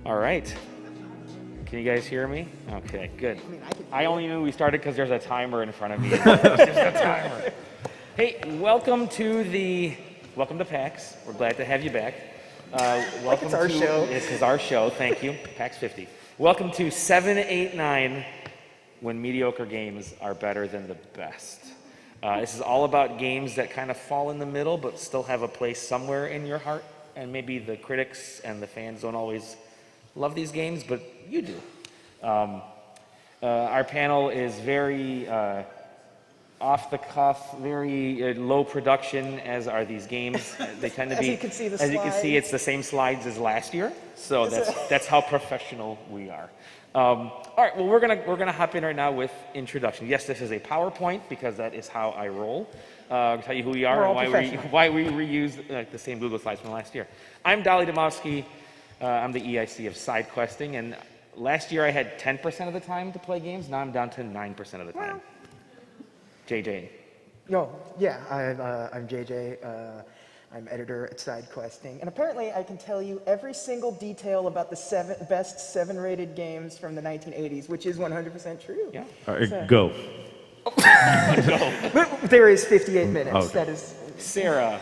All right. Can you guys hear me? Okay, good. I only knew we started because there's a timer in front of me. There's a timer. Hey, welcome to PAX. We're glad to have you back. Welcome it's our show. This is our show. Thank you. PAX 50. Welcome to 789, when mediocre games are better than the best. This is all about games that kind of fall in the middle, but still have a place somewhere in your heart. And maybe the critics and the fans don't always love these games, but you do. Our panel is very off the cuff, very low production, as are these games. They tend to be, you can see the as you can see, slides. it's the same slides as last year. So that's how professional we are. All right, well, we're gonna hop in right now with introduction. Yes, this is a PowerPoint because that is how I roll. I'll tell you who we are and why we reuse the same Google slides from last year. I'm Dali Dimovski. I'm the EIC of SideQuesting, and last year I had 10% of the time to play games. Now I'm down to 9% of the time. JJ. I'm JJ. I'm editor at SideQuesting, and apparently I can tell you every single detail about the best 7-rated games from the 1980s, which is 100% true. Yeah. All right, go. But there is 58 minutes. Okay. That is Sarah.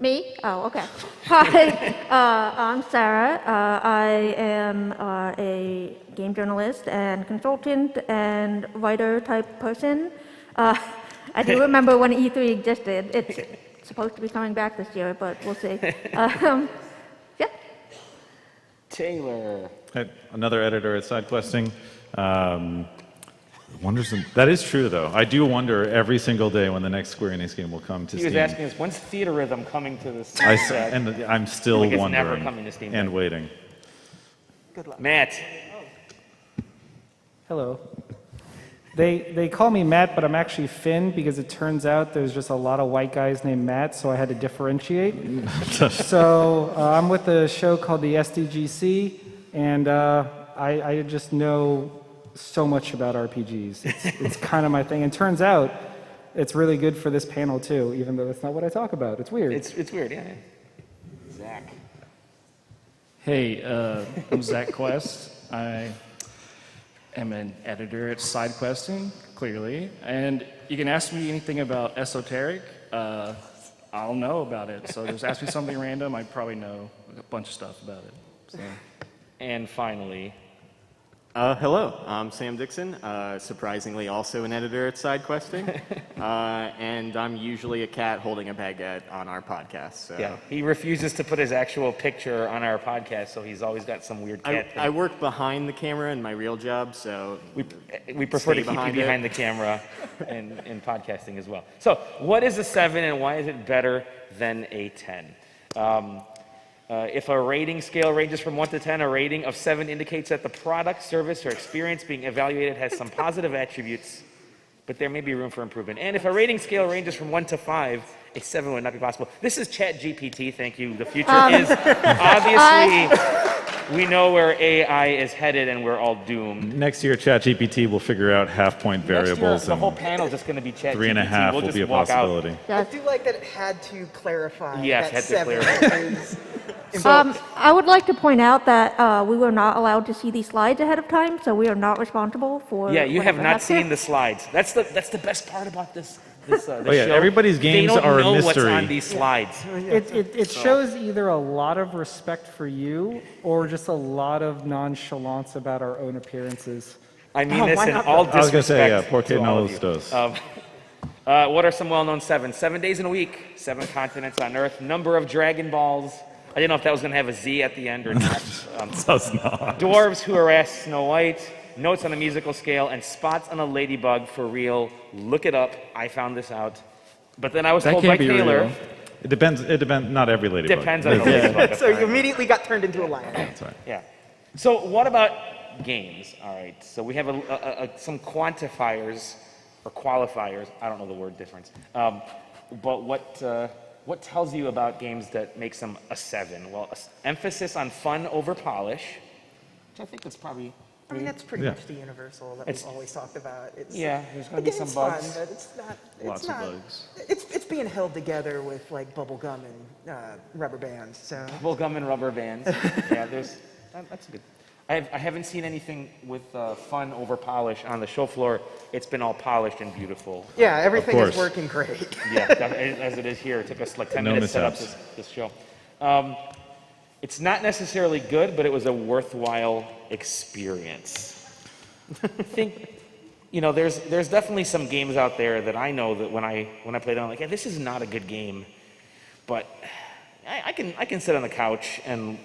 Me? Oh, okay. Hi, I'm Sarah. I am a game journalist and consultant and writer type person. I do remember when E3 existed. It's supposed to be coming back this year, but we'll see. Yeah. Taylor. Another editor at SideQuesting. That is true, though. I do wonder every single day when the next Square Enix game will come to Steam. He was asking us, when's Theater Rhythm coming to this? And I'm still Like it's wondering never coming to Steam. and waiting. good luck. Matt. Hello. They call me Matt, but I'm actually Finn because it turns out there's just a lot of white guys named Matt, so I had to differentiate. So I'm with a show called the SDGC, and I just know so much about RPGs. It's kind of my thing. And turns out it's really good for this panel too, even though that's not what I talk about. It's weird. It's weird, yeah. Zach. Hey, I'm Zach Quest. I am an editor at SideQuesting, clearly. And you can ask me anything about esoteric. I'll know about it. So just ask me something random. I probably know a bunch of stuff about it. So. And finally, Hello, I'm Sam Dixon, surprisingly also an editor at SideQuesting, and I'm usually a cat holding a baguette on our podcast. So. yeah, he refuses to put his actual picture on our podcast, so he's always got some weird cat thing. I work behind the camera in my real job, so We prefer to keep you behind the camera in podcasting as well. So, what is a 7 and why is it better than a 10? If a rating scale ranges from 1 to 10, a rating of 7 indicates that the product, service, or experience being evaluated has some positive attributes, but there may be room for improvement. And if a rating scale ranges from 1 to 5, a 7 would not be possible. This is ChatGPT, thank you. The future is obviously, we know where AI is headed and we're all doomed. Next year, ChatGPT will figure out half-point variables. Next year, the whole and panel is just going to be ChatGPT. 3.5 We'll will just be a walk out. possibility. I do like that it had to clarify Yes, that had to 7 clarify. is invoked. I would like to point out that we were not allowed to see these slides ahead of time, so we are not responsible for. Yeah, you have whatever not happens here. seen the slides. That's the best part about this show. everybody's games they don't are a know what's mystery. on these slides. It shows either a lot of respect for you or just a lot of nonchalance about our own appearances. I mean this in all disrespect. I was going to say, porque to all no of you. los dos. What are some well-known 7s? 7 days in a week, 7 continents on Earth, number of Dragon Balls. I didn't know if that was going to have a Z at the end or not. Does not. Dwarves who harass Snow White, notes on a musical scale, and spots on a ladybug for real. Look it up. I found this out. But then I was That told can't by be Taylor. real. It depends. Not every ladybug. Depends on the ladybug. So you immediately got turned into a lion. That's right. Yeah. So what about games? All right. So we have some quantifiers or qualifiers. I don't know the word difference. But what tells you about games that makes them a 7? Well, emphasis on fun over polish, which I think is probably. I mean, that's pretty much the universal that we've always talked about. It's, Yeah, there's going to be some bugs. Fun, but it's not. Lots of bugs. It's being held together with like bubble gum and rubber bands. So Bubble gum and rubber bands. Yeah, That's good. I haven't seen anything with fun over polish on the show floor. It's been all polished and beautiful. Yeah, everything is course. working great. Yeah, as it is here. It took us like 10 No minutes to set up mishaps. this show. It's not necessarily good, but it was a worthwhile experience. I think, there's definitely some games out there that I know that when I play them, I'm like, yeah, this is not a good game, but I can sit on the couch and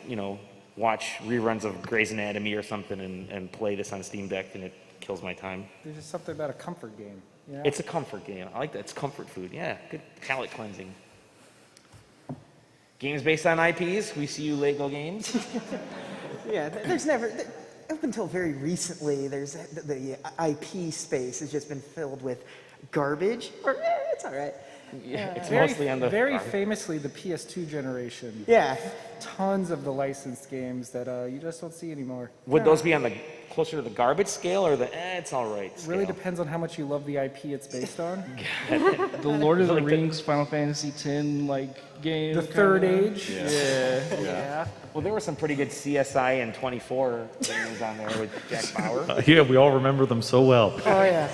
watch reruns of Grey's Anatomy or something and play this on Steam Deck, and it kills my time. There's just something about a comfort game. You know? It's a comfort game. I like that. It's comfort food. Yeah, good palate cleansing. Games based on IPs. We see you, Lego Games. Yeah, there's never, up until very recently, the IP space has just been filled with garbage. Or, it's all right. Yeah, it's Very, mostly on the very famously, the PS2 generation. Yeah. Tons of the licensed games that you just don't see anymore. Would those be on the closer to the garbage scale or the it's all right It scale? really depends on how much you love the IP it's based on. The Lord of the Rings, Final Fantasy X, game. The Third Age. Yeah. Well, there were some pretty good CSI and 24 games on there with Jack Bauer. Yeah, we all remember them so well. Oh, yeah.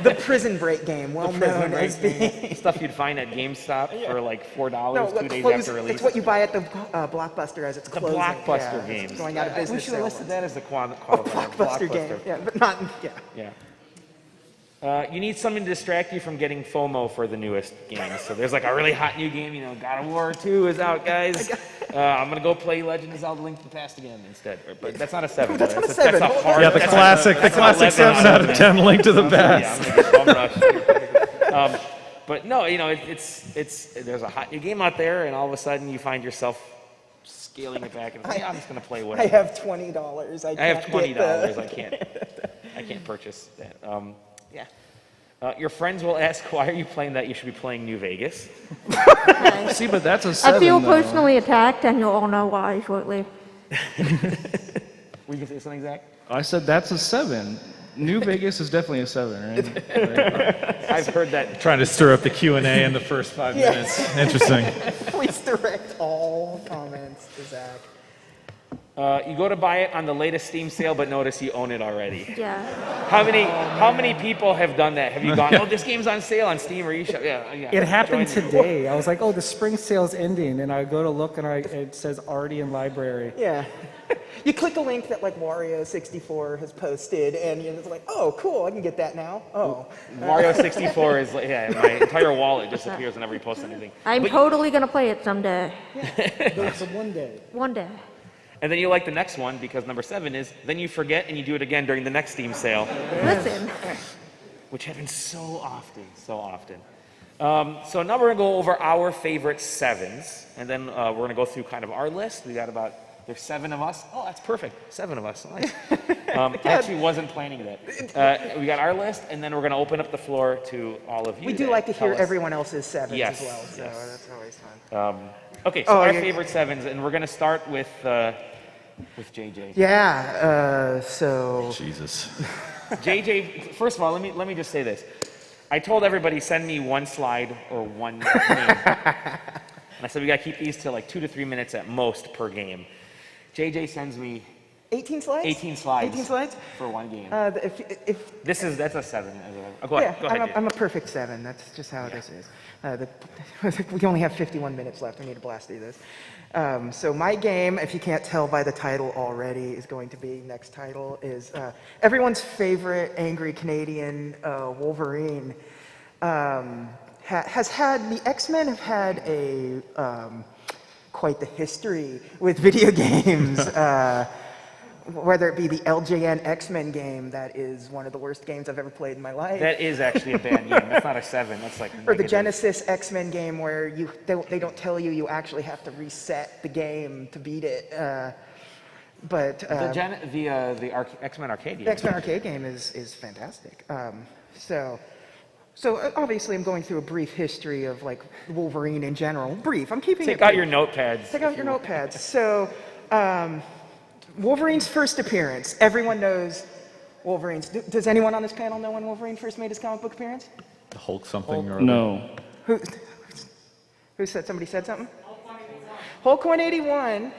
The Prison Break game, well known as being... Stuff you'd find at GameStop for like $4 No, 2 days close, after release. it's what you buy at the Blockbuster as it's The closing. Blockbuster Yeah, games. It's going out of business. We should have sale. listed that as the Blockbuster game. Yeah, but not, yeah. Yeah. You need something to distract you from getting FOMO for the newest games. So there's like a really hot new game, God of War 2 is out, guys. I'm going to go play Legend of Zelda Link to the Past again instead. But that's not a 7. That's not a That's 7. a hard, Yeah, the that's classic, that's an 11 7 out of 10 Link to the Past. Yeah, I'm going to get bum rushed. But no, it's there's a hot new game out there, and all of a sudden you find yourself scaling it back and say, I'm just going to play I whatever. have $20. I have $20. $20. I can't purchase that. Yeah. Your friends will ask, why are you playing that? You should be playing New Vegas. See, but that's a 7. I feel though. personally attacked, and you'll all know why shortly. Were you going to say something, Zach? I said that's a 7. New Vegas is definitely a 7, right? I've heard that. Trying to stir up the Q&A in the first 5 minutes. Interesting. Please direct all comments to Zach. You go to buy it on the latest Steam sale, but notice you own it already. Yeah. How many people have done that? Have you gone, oh, this game's on sale on Steam or eShop? Yeah. It happened Join me. today. I was like, oh, the spring sale's ending. And I go to look, and it says already in library. Yeah. You click a link that like Wario64 has posted, and you're just like, oh, cool, I can get that now. Oh. Mario 64 is like, my entire wallet disappears whenever you post anything. I'm totally going to play it someday. It's a one day. One day. And then you like the next one because number 7 is, then you forget and you do it again during the next Steam sale, Listen. which happens so often. So now we're going to go over our favorite 7s, and then we're going to go through kind of our list. We got there's 7 of us. Oh, that's perfect. 7 of us. Nice. I actually wasn't planning that. We got our list, and then we're going to open up the floor to all of you. We do like to tell hear us. everyone else's 7s Yes, as well, so yes. that's always fun. Okay, so Oh, our yeah. favorite 7s, and we're going to start with JJ. Yeah, so... Jesus. JJ, first of all, let me just say this. I told everybody send me one slide or one game. And I said we got to keep these to like 2 to 3 minutes at most per game. JJ sends me 18 slides? 18 slides. 18 slides? For one game. If That's a 7. Go ahead. yeah, Go ahead. I'm a perfect 7. That's just how this is. We only have 51 minutes left. We need to blast through this. So my game, if you can't tell by the title already, is going to be, next title is everyone's favorite angry Canadian Wolverine. The X-Men have had quite the history with video games. Whether it be the LJN X-Men game, that is one of the worst games I've ever played in my life. That is actually a bad game. That's not a 7. That's like Or the negative. Genesis X-Men game where they don't tell you actually have to reset the game to beat it. But The X-Men arcade game. the X-Men arcade game is fantastic. So obviously I'm going through a brief history of like Wolverine in general. Brief. I'm keeping it Take out brief. your notepads. Take out your notepads. So, Wolverine's first appearance. Everyone knows Wolverine's. Does anyone on this panel know when Wolverine first made his comic book appearance? Hulk something or No. Who said? Somebody said something? Hulk 181.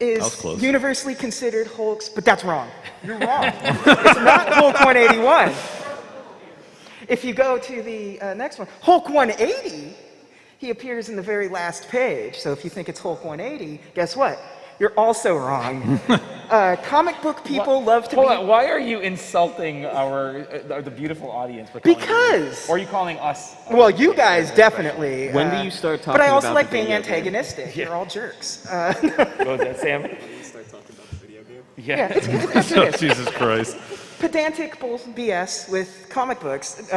That was close. is universally considered Hulk's, but that's wrong. You're wrong. It's not Hulk 181. If you go to the next one, Hulk 180, he appears in the very last page. So if you think it's Hulk 180, guess what? You're also wrong. Comic book people love to Hold be... on, why are you insulting the beautiful audience? For calling Because... Or are you calling us? Well, you guys definitely. When do you start talking But I also about like the being video game? antagonistic. You're all jerks. What was that, Sam? Start talking about the video game? Yeah, it's Oh, Jesus Christ. pedantic BS with comic books.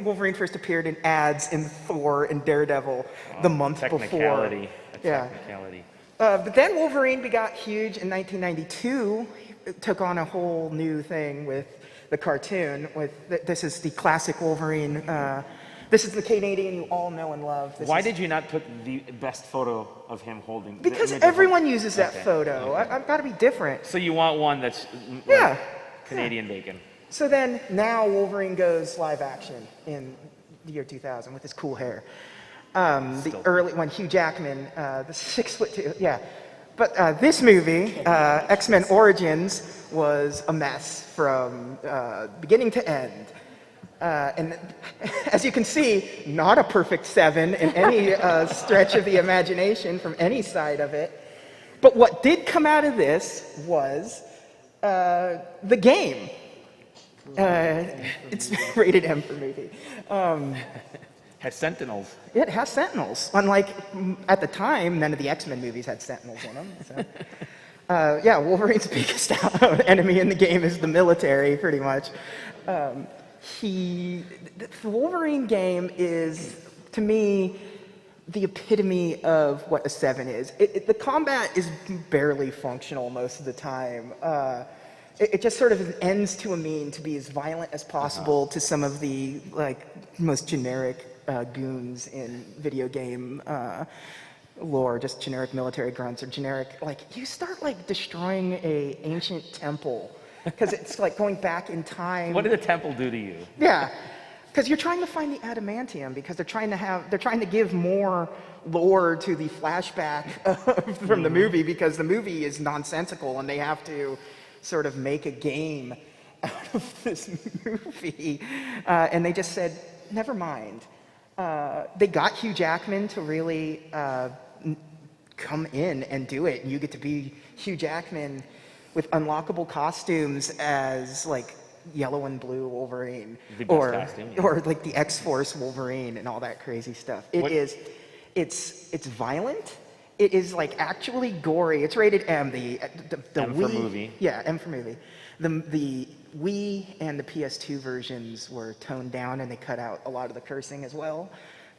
Wolverine first appeared in ads in Thor and Daredevil the month before. Technicality. Yeah. Technicality. But then Wolverine got huge in 1992. It took on a whole new thing with the cartoon. This is the classic Wolverine. This is the Canadian you all know and love. Why did you not put the best photo of him holding? Because the image of everyone him? uses that Okay. photo. I've got to be different. So you want one that's Yeah. Canadian bacon. So then now Wolverine goes live action in the year 2000 with his cool hair. The early when Hugh Jackman, the 6'2", yeah. But this movie, X-Men Origins, was a mess from beginning to end. And as you can see, not a perfect 7 in any stretch of the imagination from any side of it. But what did come out of this was the game. It's rated M for movie. Has Sentinels. It has Sentinels. Unlike, at the time, none of the X-Men movies had Sentinels in them. So. Yeah, Wolverine's biggest enemy in the game is the military, pretty much. The Wolverine game is, to me, the epitome of what a 7 is. The combat is barely functional most of the time. It just sort of ends to a mean to be as violent as possible to some of the most generic goons in video game lore, just generic military grunts or generic, you start destroying a ancient temple because it's like going back in time. What did the temple do to you? Yeah, because you're trying to find the adamantium because they're trying to give more lore to the flashback from the movie because the movie is nonsensical and they have to sort of make a game out of this movie. And they just said, never mind. They got Hugh Jackman to really come in and do it. And you get to be Hugh Jackman with unlockable costumes as yellow and blue Wolverine. The best costume, yeah. Or the X-Force Wolverine and all that crazy stuff. It's violent. It is actually gory. It's rated M. The M for movie. Yeah, M for movie. The Wii and the PS2 versions were toned down and they cut out a lot of the cursing as well.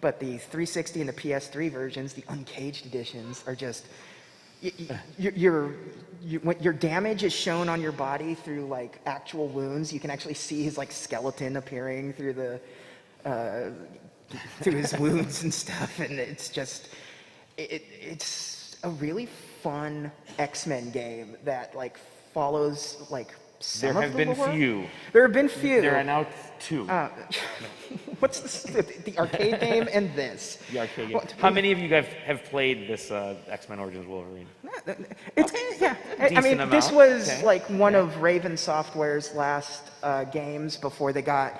But the 360 and the PS3 versions, the uncaged editions, are just your damage is shown on your body through actual wounds. You can actually see his skeleton appearing through the through his wounds and stuff, and it's just it's a really fun X-Men game that follows some There of have the been lore. few. There have been few. There are now 2. What's the arcade game and this? The arcade game. How many of you guys have played this X-Men Origins Wolverine? It's yeah. I Decent mean, this amount. was Okay. one of Raven Software's last games before they got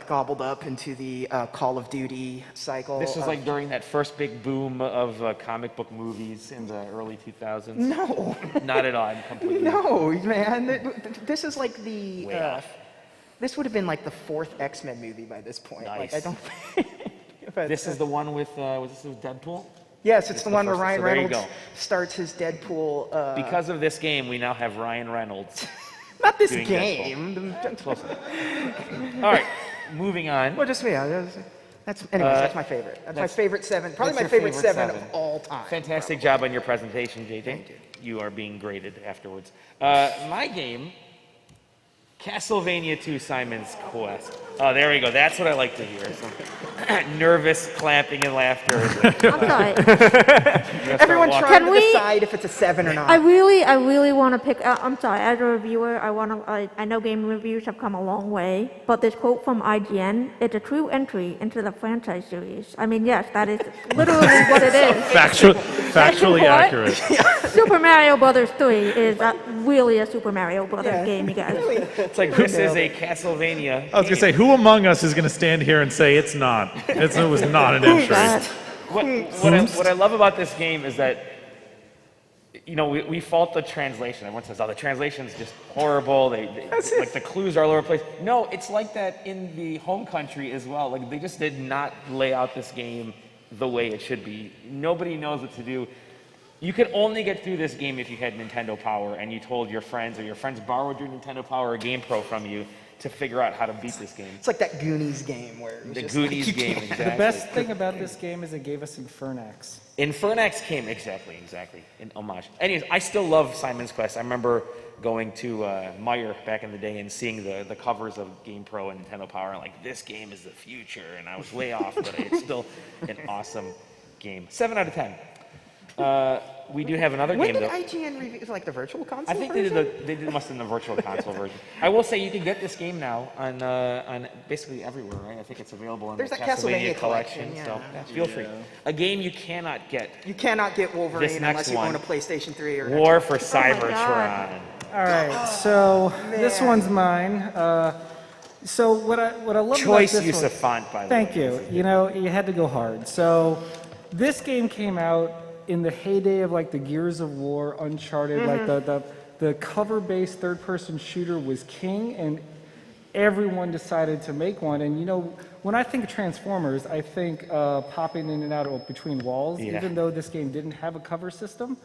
gobbled up into the Call of Duty cycle. This was during that first big boom of comic book movies in the early 2000s? No. Not at all. I'm completely... No, man. This is the. Way off. This would have been the 4th X-Men movie by this point. Nice. I don't. But, This is the one with, was this with Deadpool? Yes, it's the the one where first- Ryan so there you Reynolds go. starts his Deadpool. Because of this game, we now have Ryan Reynolds. Not this doing game. Close enough. All right, moving on. Well, just me. That's my favorite. That's my favorite 7. Probably that's my your favorite favorite 7 7. of all time. Fantastic job on your presentation, JJ. You are being graded afterwards. My game Castlevania 2 Simon's Quest. Oh, there we go. That's what I like to hear. Some nervous clapping and laughter. I'm sorry. Everyone walking. trying Can to we- decide if it's a 7 or not. I really want to pick. I'm sorry, as a reviewer, I know game reviews have come a long way, but this quote from IGN, it's a true entry into the franchise series. I mean, yes, that is literally what it is. Factually What? accurate. Super Mario Brothers 3 is really a Super Mario Brothers game, you guys. It's like this is a Castlevania. I was gonna say, who among us is gonna stand here and say it's not? It was not an entry. What I love about this game is that, you know, we fault the translation. Everyone says, oh, the translation's just horrible. Like the clues are all over the place. No, it's like that in the home country as well. Like they just did not lay out this game the way it should be. Nobody knows what to do. You could only get through this game if you had Nintendo Power and you told your friends, or your friends borrowed your Nintendo Power or Game Pro from you to figure out how to beat this game. It's like that Goonies game where it was The just Goonies like, you game, can't- exactly. The best thing about this game is it gave us Infernax. Infernax came, exactly, in homage. Anyways, I still love Simon's Quest. I remember going to Meyer back in the day and seeing the covers of Game Pro and Nintendo Power, and like, this game is the future, and I was way off, but it's still an awesome game. 7 out of 10. We do have another When game, did though. IGN review? Is it like the virtual console I think they version? did must in the virtual console version. I will say you can get this game now on basically everywhere, right? I think it's available in There's the that Castlevania Castlevania collection, collection, so yeah. feel free. A game you cannot get. You cannot get Wolverine This next unless you one. own a PlayStation 3 or War for my Cybertron. God. All right, so this man. one's mine. So what I love Choice about this use one, of font, by the Thank way. you. You know, you had to go hard. So this game came out in the heyday of like the Gears of War, Uncharted, like the cover-based third-person shooter was king, and everyone decided to make one. And you know, when I think of Transformers, I think popping in and out of between walls, Yeah. even though this game didn't have a cover system.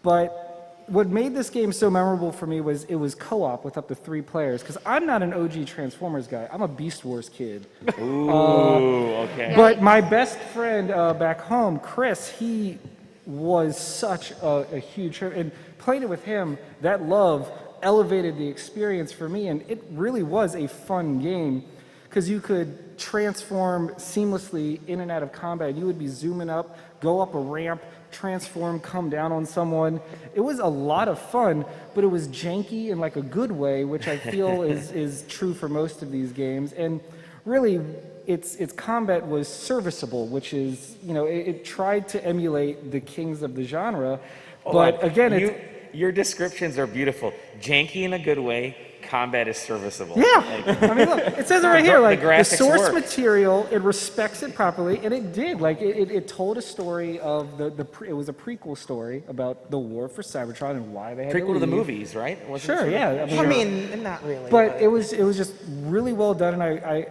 But what made this game so memorable for me was it was co-op with up to 3 players, because I'm not an OG Transformers guy. I'm a Beast Wars kid. Ooh, okay. But my best friend back home, Chris, he was such a huge, and playing it with him, that love elevated the experience for me, and it really was a fun game, because you could transform seamlessly in and out of combat. You would be zooming up, go up a ramp, transform, come down on someone. It was a lot of fun, but it was janky in like a good way, which I feel is true for most of these games. And really, its combat was serviceable, which is, you know, it tried to emulate the kings of the genre, but again, your descriptions are beautiful. Janky in a good way. Combat is serviceable. yeah. I mean, look, it says it right here, like the graphics source work. material, it respects it properly, and it did. Like it told a story of it was a prequel story about the war for Cybertron and why they had Prequel to the leave. movies, right? Wasn't it Sure, yeah. I mean, not really. But it was just really well done, and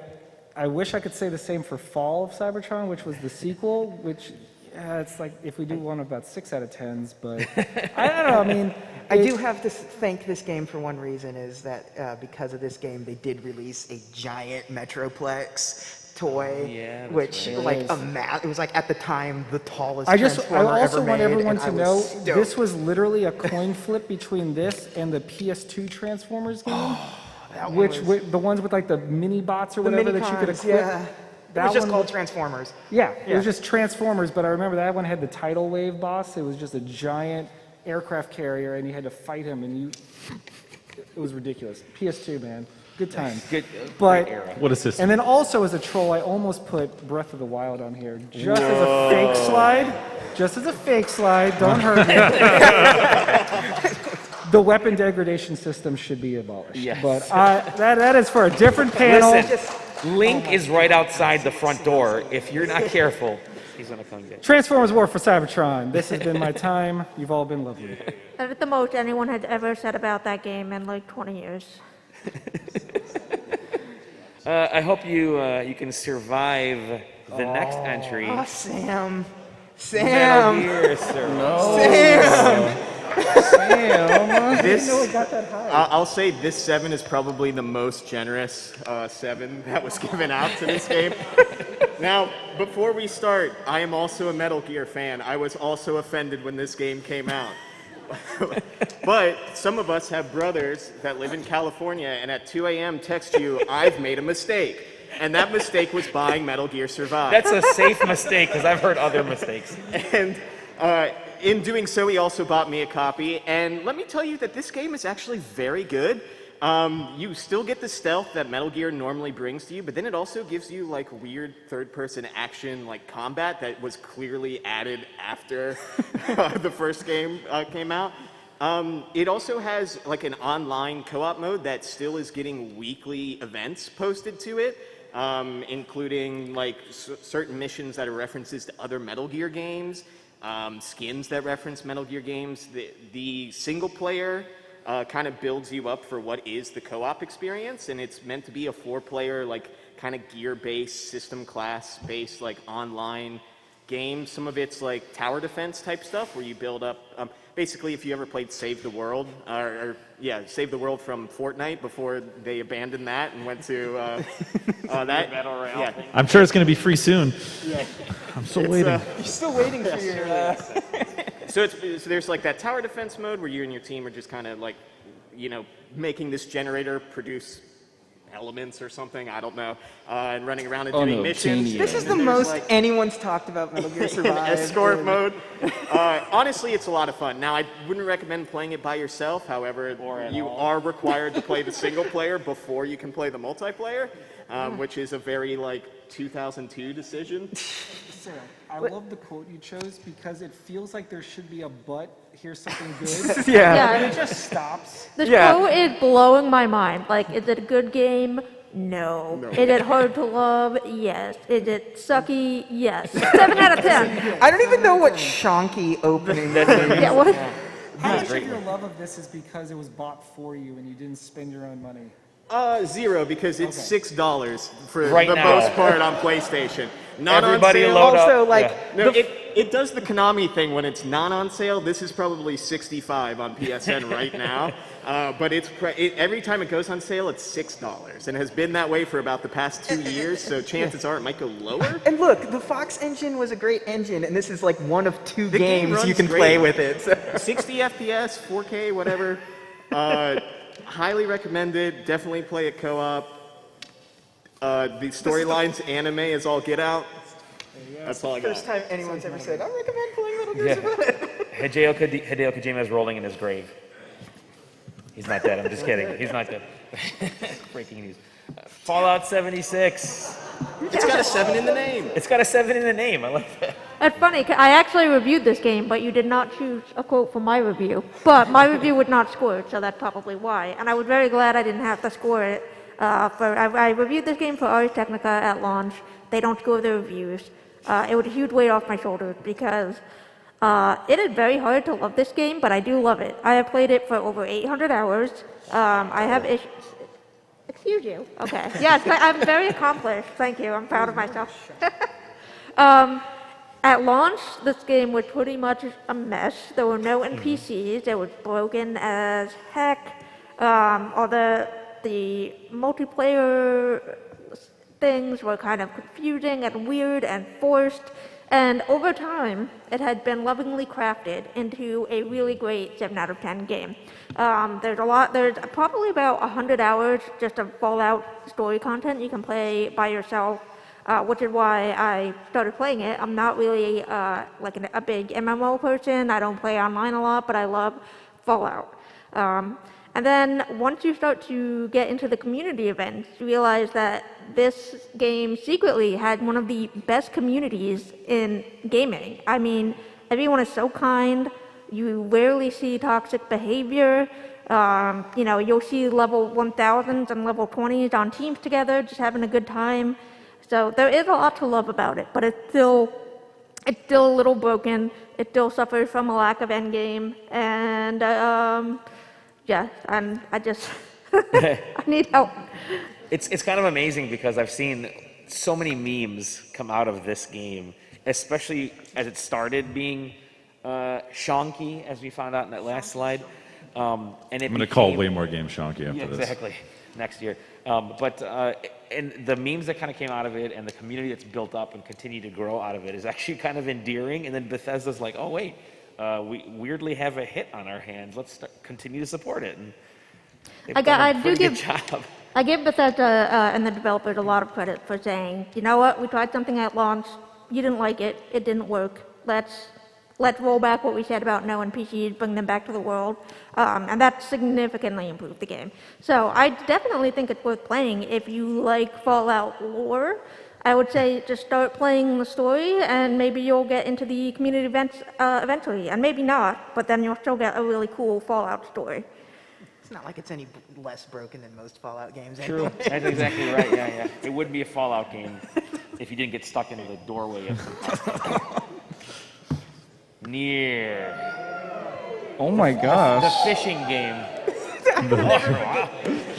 I wish I could say the same for Fall of Cybertron, which was the sequel, which it's like if we do one about 6 out of 10s, but I don't know. I mean, I do have to thank this game for one reason, is that because of this game, they did release a giant Metroplex toy, Yeah, that's which right. like it was like at the time the tallest I Transformer also ever want made, everyone and to I know was stoked. this was literally a coin flip between this and the PS2 Transformers game, That one which was- the ones with like the mini bots or the whatever mini that you could cons, equip. yeah. It That was just one called Transformers. Yeah, it was just Transformers, but I remember that one had the tidal wave boss. It was just a giant aircraft carrier, and you had to fight him, and it was ridiculous. PS2, man, good times. Good, But great era. What a system. and then also as a troll, I almost put Breath of the Wild on here, just as a fake slide. Just as a fake slide, don't hurt me. The weapon degradation system should be abolished. Yes. But that is for a different panel. Listen, Link is right outside the front door. If you're not careful, he's gonna come get you. Transformers War for Cybertron. This has been my time. You've all been lovely. That is the most anyone had ever said about that game in like 20 years. I hope you can survive the next entry. Oh, Sam. Metal Sam. Gear Survive. Sam. This, it got that high. I'll say this 7 is probably the most generous 7 that was given out to this game. Now, before we start, I am also a Metal Gear fan. I was also offended when this game came out. But some of us have brothers that live in California and at 2 a.m. text you, I've made a mistake. And that mistake was buying Metal Gear Survive. That's a safe mistake, because I've heard other mistakes. And in doing so, he also bought me a copy. And let me tell you that this game is actually very good. You still get the stealth that Metal Gear normally brings to you, but then it also gives you like weird third-person action like combat that was clearly added after the first game came out. It also has like an online co-op mode that still is getting weekly events posted to it, including like certain missions that are references to other Metal Gear games, skins that reference Metal Gear games. The single player kind of builds you up for what is the co-op experience, and it's meant to be a 4-player like kind of gear-based, system class-based like online game. Some of it's like tower defense type stuff where you build up. Basically, if you ever played Save the World, Save the World from Fortnite before they abandoned that and went to that. Battle Royale Yeah. thing. I'm sure it's going to be free soon. I'm still waiting. You're still waiting for your... So there's like that tower defense mode where you and your team are just kind of like, making this generator produce elements or something, I don't know, and running around and doing missions. This is the And there's, most like, anyone's talked about Metal Gear Survive. escort mode. Honestly, it's a lot of fun. Now, I wouldn't recommend playing it by yourself. However, you are required to play the single player before you can play the multiplayer, which is a very like 2002 decision. Sarah, I love the quote you chose because it feels like there should be a but, here's something good. Yeah. And it just stops. The Yeah. show is blowing my mind. Like, is it a good game? No. Is it hard to love? Yes. Is it sucky? Yes. 7 out of 10. I don't even know what shonky opening is. Yeah, what? How much of your love of this is because it was bought for you and you didn't spend your own money? Zero, because it's $6 for Right the now. most part on PlayStation. Not Everybody on sale. load up. Also, like, Yeah. No, it does the Konami thing when it's not on sale. This is probably $65 on PSN right now, but every time it goes on sale, it's $6, and has been that way for about the past 2 years. So chances are it might go lower. and look, the Fox engine was a great engine, and this is like one of 2 The game games you runs can great. play with it. So. 60 FPS, 4K, whatever. Highly recommended. Definitely play it co-op. The storyline's anime is all get out. That's all I got. First time anyone's ever said, I recommend playing Metal Gear Survive. Hideo Kojima is rolling in his grave. He's not dead. I'm just kidding. He's not dead. Breaking news. Fallout 76. It's got a 7 in the name. It's got a 7 in the name. I like that. That's funny. 'Cause I actually reviewed this game, but you did not choose a quote for my review. But my review would not score it, so that's probably why. And I was very glad I didn't have to score it. I reviewed this game for Ars Technica at launch. They don't score their reviews. It was a huge weight off my shoulders because it is very hard to love this game, but I do love it. I have played it for over 800 hours. I have issues. Excuse you. Okay. Yes, I'm very accomplished. Thank you. I'm proud of myself. At launch, this game was pretty much a mess. There were no NPCs. It was broken as heck. All the multiplayer things were kind of confusing and weird and forced. And over time, it had been lovingly crafted into a really great 7 out of 10 game. There's probably about 100 hours just of Fallout story content you can play by yourself, which is why I started playing it. I'm not really like a big MMO person. I don't play online a lot, but I love Fallout. And then once you start to get into the community events, you realize that this game secretly had one of the best communities in gaming. I mean, everyone is so kind. You rarely see toxic behavior. You'll see level 1000s and level 20s on teams together, just having a good time. So there is a lot to love about it, but it's still a little broken. It still suffers from a lack of endgame, and and I just I need help. It's kind of amazing because I've seen so many memes come out of this game, especially as it started being shonky, as we found out in that last slide. And I'm going to call way more games shonky after Yeah, this. exactly. Next year. And the memes that kind of came out of it and the community that's built up and continue to grow out of it is actually kind of endearing. And then Bethesda's like, oh, wait, we weirdly have a hit on our hands. Let's continue to support it. And they've I done a do pretty good job. I give Bethesda and the developers a lot of credit for saying, you know what, we tried something at launch, you didn't like it, it didn't work. Let's roll back what we said about no NPCs, bring them back to the world, and that significantly improved the game. So I definitely think it's worth playing if you like Fallout lore. I would say just start playing the story, and maybe you'll get into the community events eventually, and maybe not, but then you'll still get a really cool Fallout story. It's not like it's any less broken than most Fallout games. True. Anyway. That's exactly right. Yeah. It wouldn't be a Fallout game if you didn't get stuck in the doorway of some Nier. Oh my The gosh. fishing game.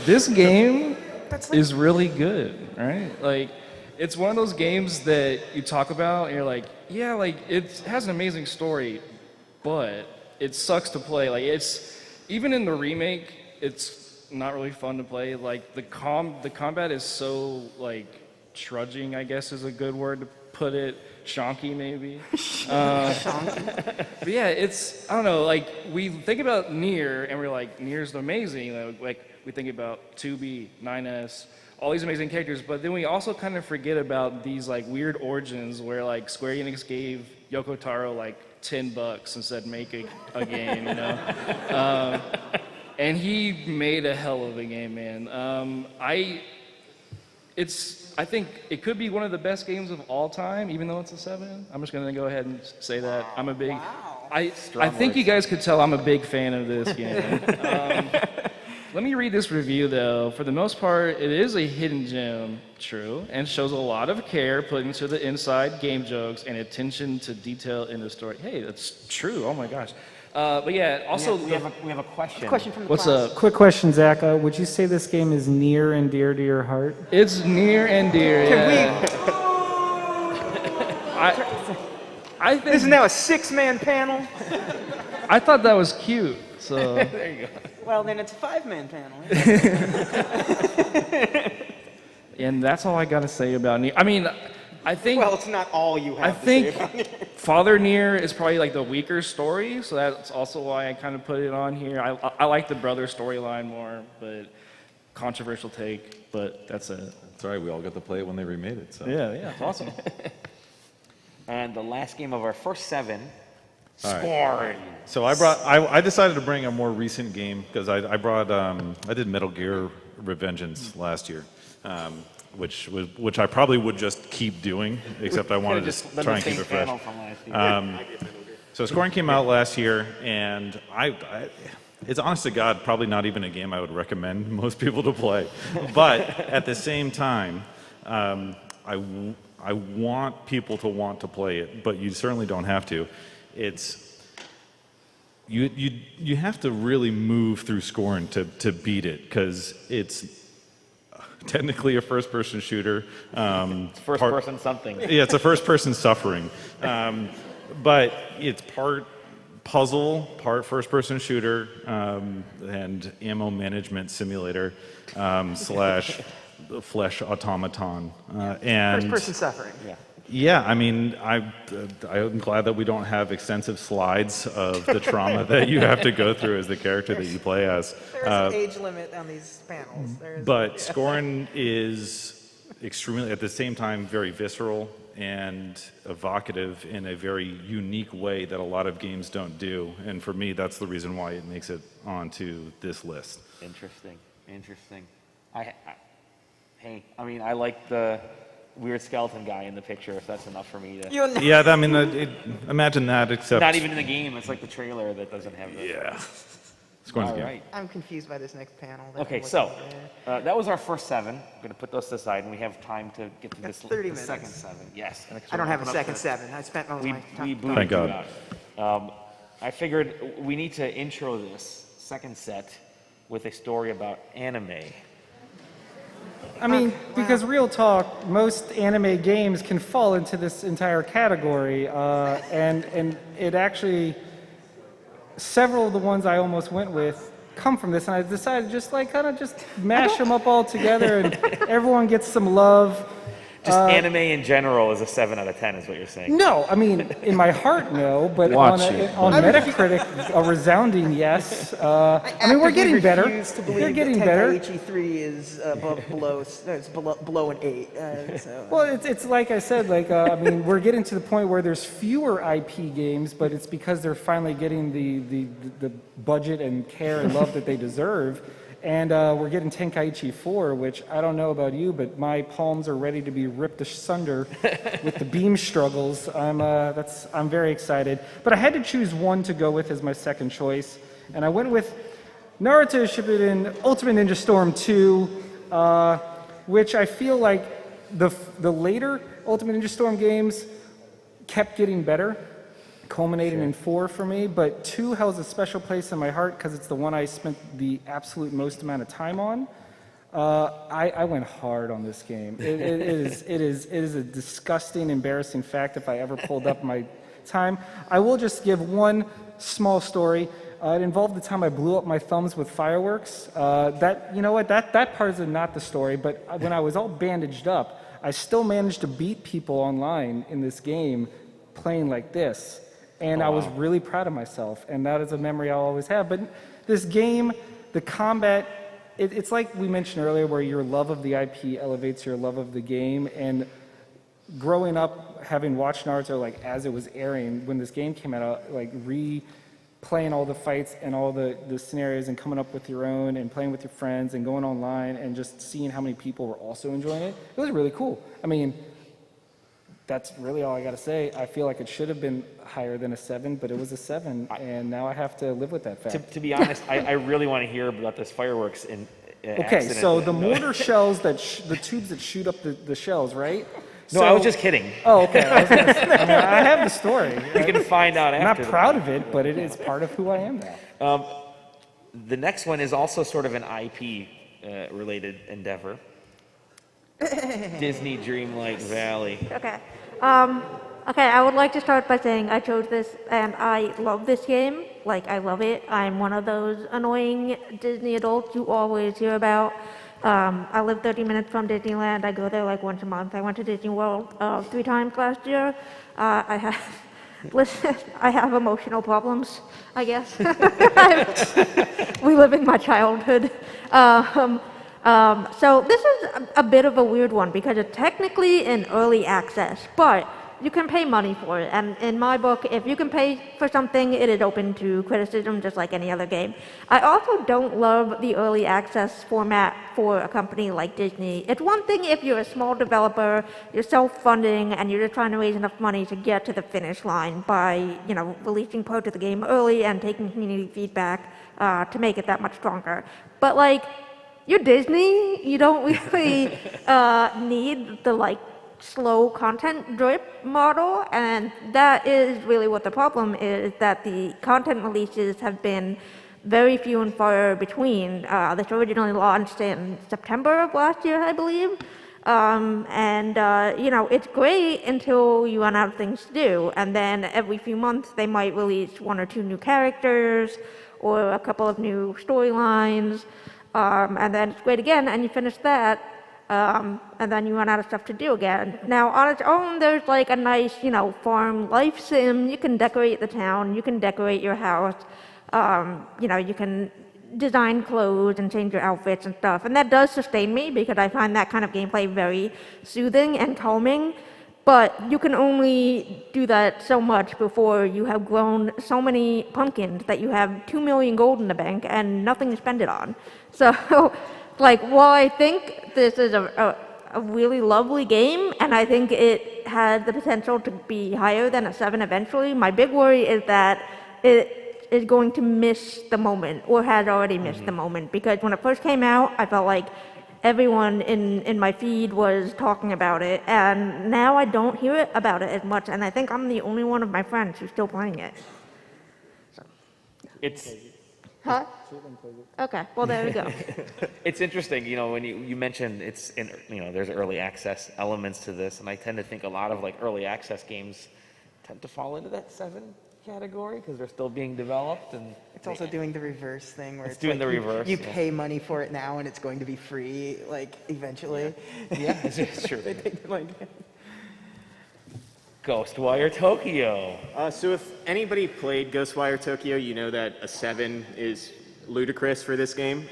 This game is really good, right? Like, it's one of those games that you talk about and you're like, yeah, like, it has an amazing story, but it sucks to play. Like, even in the remake, it's not really fun to play. Like, the combat is so, like, trudging, I guess is a good word to put it. Shonky, maybe. But yeah, I don't know, like, we think about Nier, and we're like, Nier's amazing. Like, we think about 2B, 9S, all these amazing characters, but then we also kind of forget about these, like, weird origins where, like, Square Enix gave Yoko Taro, like, $10 and said, make a game, you know? And he made a hell of a game, man. I think it could be one of the best games of all time, even though it's a 7. I'm just gonna go ahead and say that. I'm a big, I think you guys could tell I'm a big fan of this game. Let me read this review though. For the most part, it is a hidden gem, true, and shows a lot of care put into the inside game jokes and attention to detail in the story. Hey, that's true, oh my gosh. But yeah, also, we have a question. Question from the what's class. up? Quick question, Zach. Would you say this game is near and dear to your heart? It's near and dear, yeah. I think, This is now a 6-man panel. I thought that was cute, so. There you go. Well, then it's a 5-man panel. And that's all I gotta say about Nier. I mean, I think, Well, it's not all you have I to think say about it. Father Nier is probably like the weaker story, so that's also why I kind of put it on here. I like the brother storyline more, but controversial take, but that's it. It's all right. We all got to play it when they remade it. So. Yeah, it's awesome. And the last game of our first 7, All right. Scorn. So I decided to bring a more recent game because I did Metal Gear Revengeance last year, which I probably would just keep doing, except I wanted to try and keep it fresh. So Scorn came out last year, and it's honest to God probably not even a game I would recommend most people to play. But at the same time, I want people to want to play it, but you certainly don't have to. You have to really move through Scorn to beat it, because it's technically a first-person shooter. First-person something. Yeah, it's a first-person suffering. But it's part puzzle, part first-person shooter, and ammo management simulator slash flesh automaton. And First-person suffering. Yeah. yeah, I mean, I'm glad that we don't have extensive slides of the trauma that you have to go through as the character that you play as. There is an age limit on these panels. But Scorn is extremely, at the same time, very visceral and evocative in a very unique way that a lot of games don't do. And for me, that's the reason why it makes it onto this list. Interesting. I mean, I like the weird skeleton guy in the picture, if that's enough for me to... Yeah, I mean, imagine that, except... Not even in the game, it's like the trailer that doesn't have the... Yeah. Scorn's All game. right. I'm confused by this next panel. that Okay, I'm so looking at. that was our first 7. I'm going to put those aside, and we have time to get to That's this 30 the second minutes. 7. Yes. I don't have a second 7. I spent most of We my time. booted Thank you God. out. I figured we need to intro this second set with a story about anime. I mean, because real talk, most anime games can fall into this entire category, and it actually, several of the ones I almost went with come from this, and I decided just like kind of just mash them up all together, and everyone gets some love. Just anime in general is a 7 out of 10, is what you're saying. No, I mean, in my heart, no, but Watch on, it. on Metacritic, a resounding yes. I mean, we're getting better. refuse to believe They're getting that better. Tenkaichi 3 is below an 8. So. Well, it's like I said, like, I mean, we're getting to the point where there's fewer IP games, but it's because they're finally getting the budget and care and love that they deserve. And we're getting Tenkaichi 4, which I don't know about you, but my palms are ready to be ripped asunder with the beam struggles. I'm very excited. But I had to choose one to go with as my second choice, and I went with Naruto Shippuden Ultimate Ninja Storm 2, which I feel like the later Ultimate Ninja Storm games kept getting better, culminating in 4 for me, but 2 has a special place in my heart because it's the one I spent the absolute most amount of time on. I went hard on this game. It is a disgusting, embarrassing fact if I ever pulled up my time. I will just give one small story. It involved the time I blew up my thumbs with fireworks. You know what, that part is not the story, but when I was all bandaged up, I still managed to beat people online in this game playing like this. And I was really proud of myself, and that is a memory I'll always have. But this game, the combat, it's like we mentioned earlier, where your love of the IP elevates your love of the game. And growing up, having watched Naruto like as it was airing, when this game came out, like replaying all the fights and all the scenarios and coming up with your own and playing with your friends and going online and just seeing how many people were also enjoying it, it was really cool. I mean, that's really all I got to say. I feel like it should have been higher than a 7, but it was a 7, and now I have to live with that fact. To be honest, I really want to hear about this fireworks Okay, accident. so the mortar shells the tubes that shoot up the shells, right? No, I was just kidding. Oh, okay. I have the story. You can find out I'm after. not proud of it, but it is part of who I am now. The next one is also sort of an IP related endeavor. Disney Dreamlight Valley. Okay. I would like to start by saying I chose this and I love this game. Like, I love it. I'm one of those annoying Disney adults you always hear about. I live 30 minutes from Disneyland. I go there like once a month. I went to Disney World 3 times last year. I have emotional problems, I guess. Reliving my childhood. So this is a bit of a weird one because it's technically in early access, but you can pay money for it. And in my book, if you can pay for something, it is open to criticism just like any other game. I also don't love the early access format for a company like Disney. It's one thing if you're a small developer, you're self-funding, and you're just trying to raise enough money to get to the finish line by, releasing parts of the game early and taking community feedback to make it that much stronger. But like, you're Disney, you don't really need the slow content drip model, and that is really what the problem is, that the content releases have been very few and far between. This originally launched in September of last year, I believe. It's great until you run out of things to do, and then every few months they might release 1 or 2 new characters or a couple of new storylines. And then it's great again, and you finish that, and then you run out of stuff to do again. Now, on its own, there's like a nice, farm life sim. You can decorate the town, you can decorate your house, you can design clothes and change your outfits and stuff. And that does sustain me because I find that kind of gameplay very soothing and calming. But you can only do that so much before you have grown so many pumpkins that you have 2 million gold in the bank and nothing to spend it on. So, while I think this is a really lovely game, and I think it has the potential to be higher than a 7 eventually, my big worry is that it is going to miss the moment, or has already missed the moment. Because when it first came out, I felt like everyone in my feed was talking about it, and now I don't hear it about it as much, and I think I'm the only one of my friends who's still playing it. So. It's... Huh? Okay, well, there we go. It's interesting, when you mentioned it's in, there's early access elements to this, and I tend to think a lot of early access games tend to fall into that 7 category because they're still being developed, and It's also doing the reverse thing where It's it's doing like the you- reverse, You yeah. pay money for it now and it's going to be free, like, eventually. yeah, it's true. Like, Ghostwire Tokyo. So if anybody played Ghostwire Tokyo, you know that a 7 is ludicrous for this game.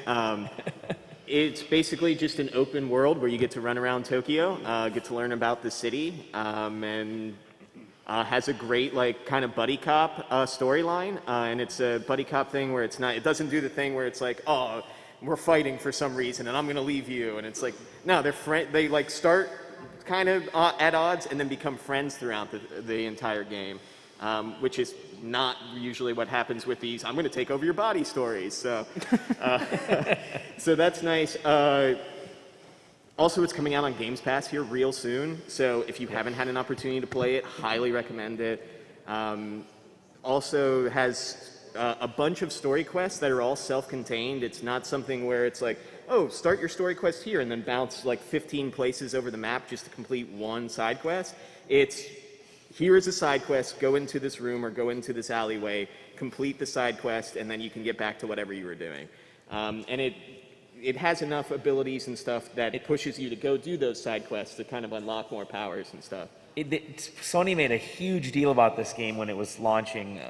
It's basically just an open world where you get to run around Tokyo, get to learn about the city, and has a great like kind of buddy cop storyline. And it's a buddy cop thing where it doesn't do the thing where it's like, oh, we're fighting for some reason and I'm gonna leave you. And it's like, no, they like start kind of at odds and then become friends throughout the entire game, which is not usually what happens with these I'm going to take over your body stories. So, so that's nice. Also, it's coming out on Games Pass here real soon. So if you haven't had an opportunity to play it, highly recommend it. Also has a bunch of story quests that are all self-contained. It's not something where it's like, oh, start your story quest here and then bounce like 15 places over the map just to complete one side quest. It's, here is a side quest, go into this room or go into this alleyway, complete the side quest, and then you can get back to whatever you were doing. And it has enough abilities and stuff that it pushes you to go do those side quests to kind of unlock more powers and stuff. Sony made a huge deal about this game when it was launching,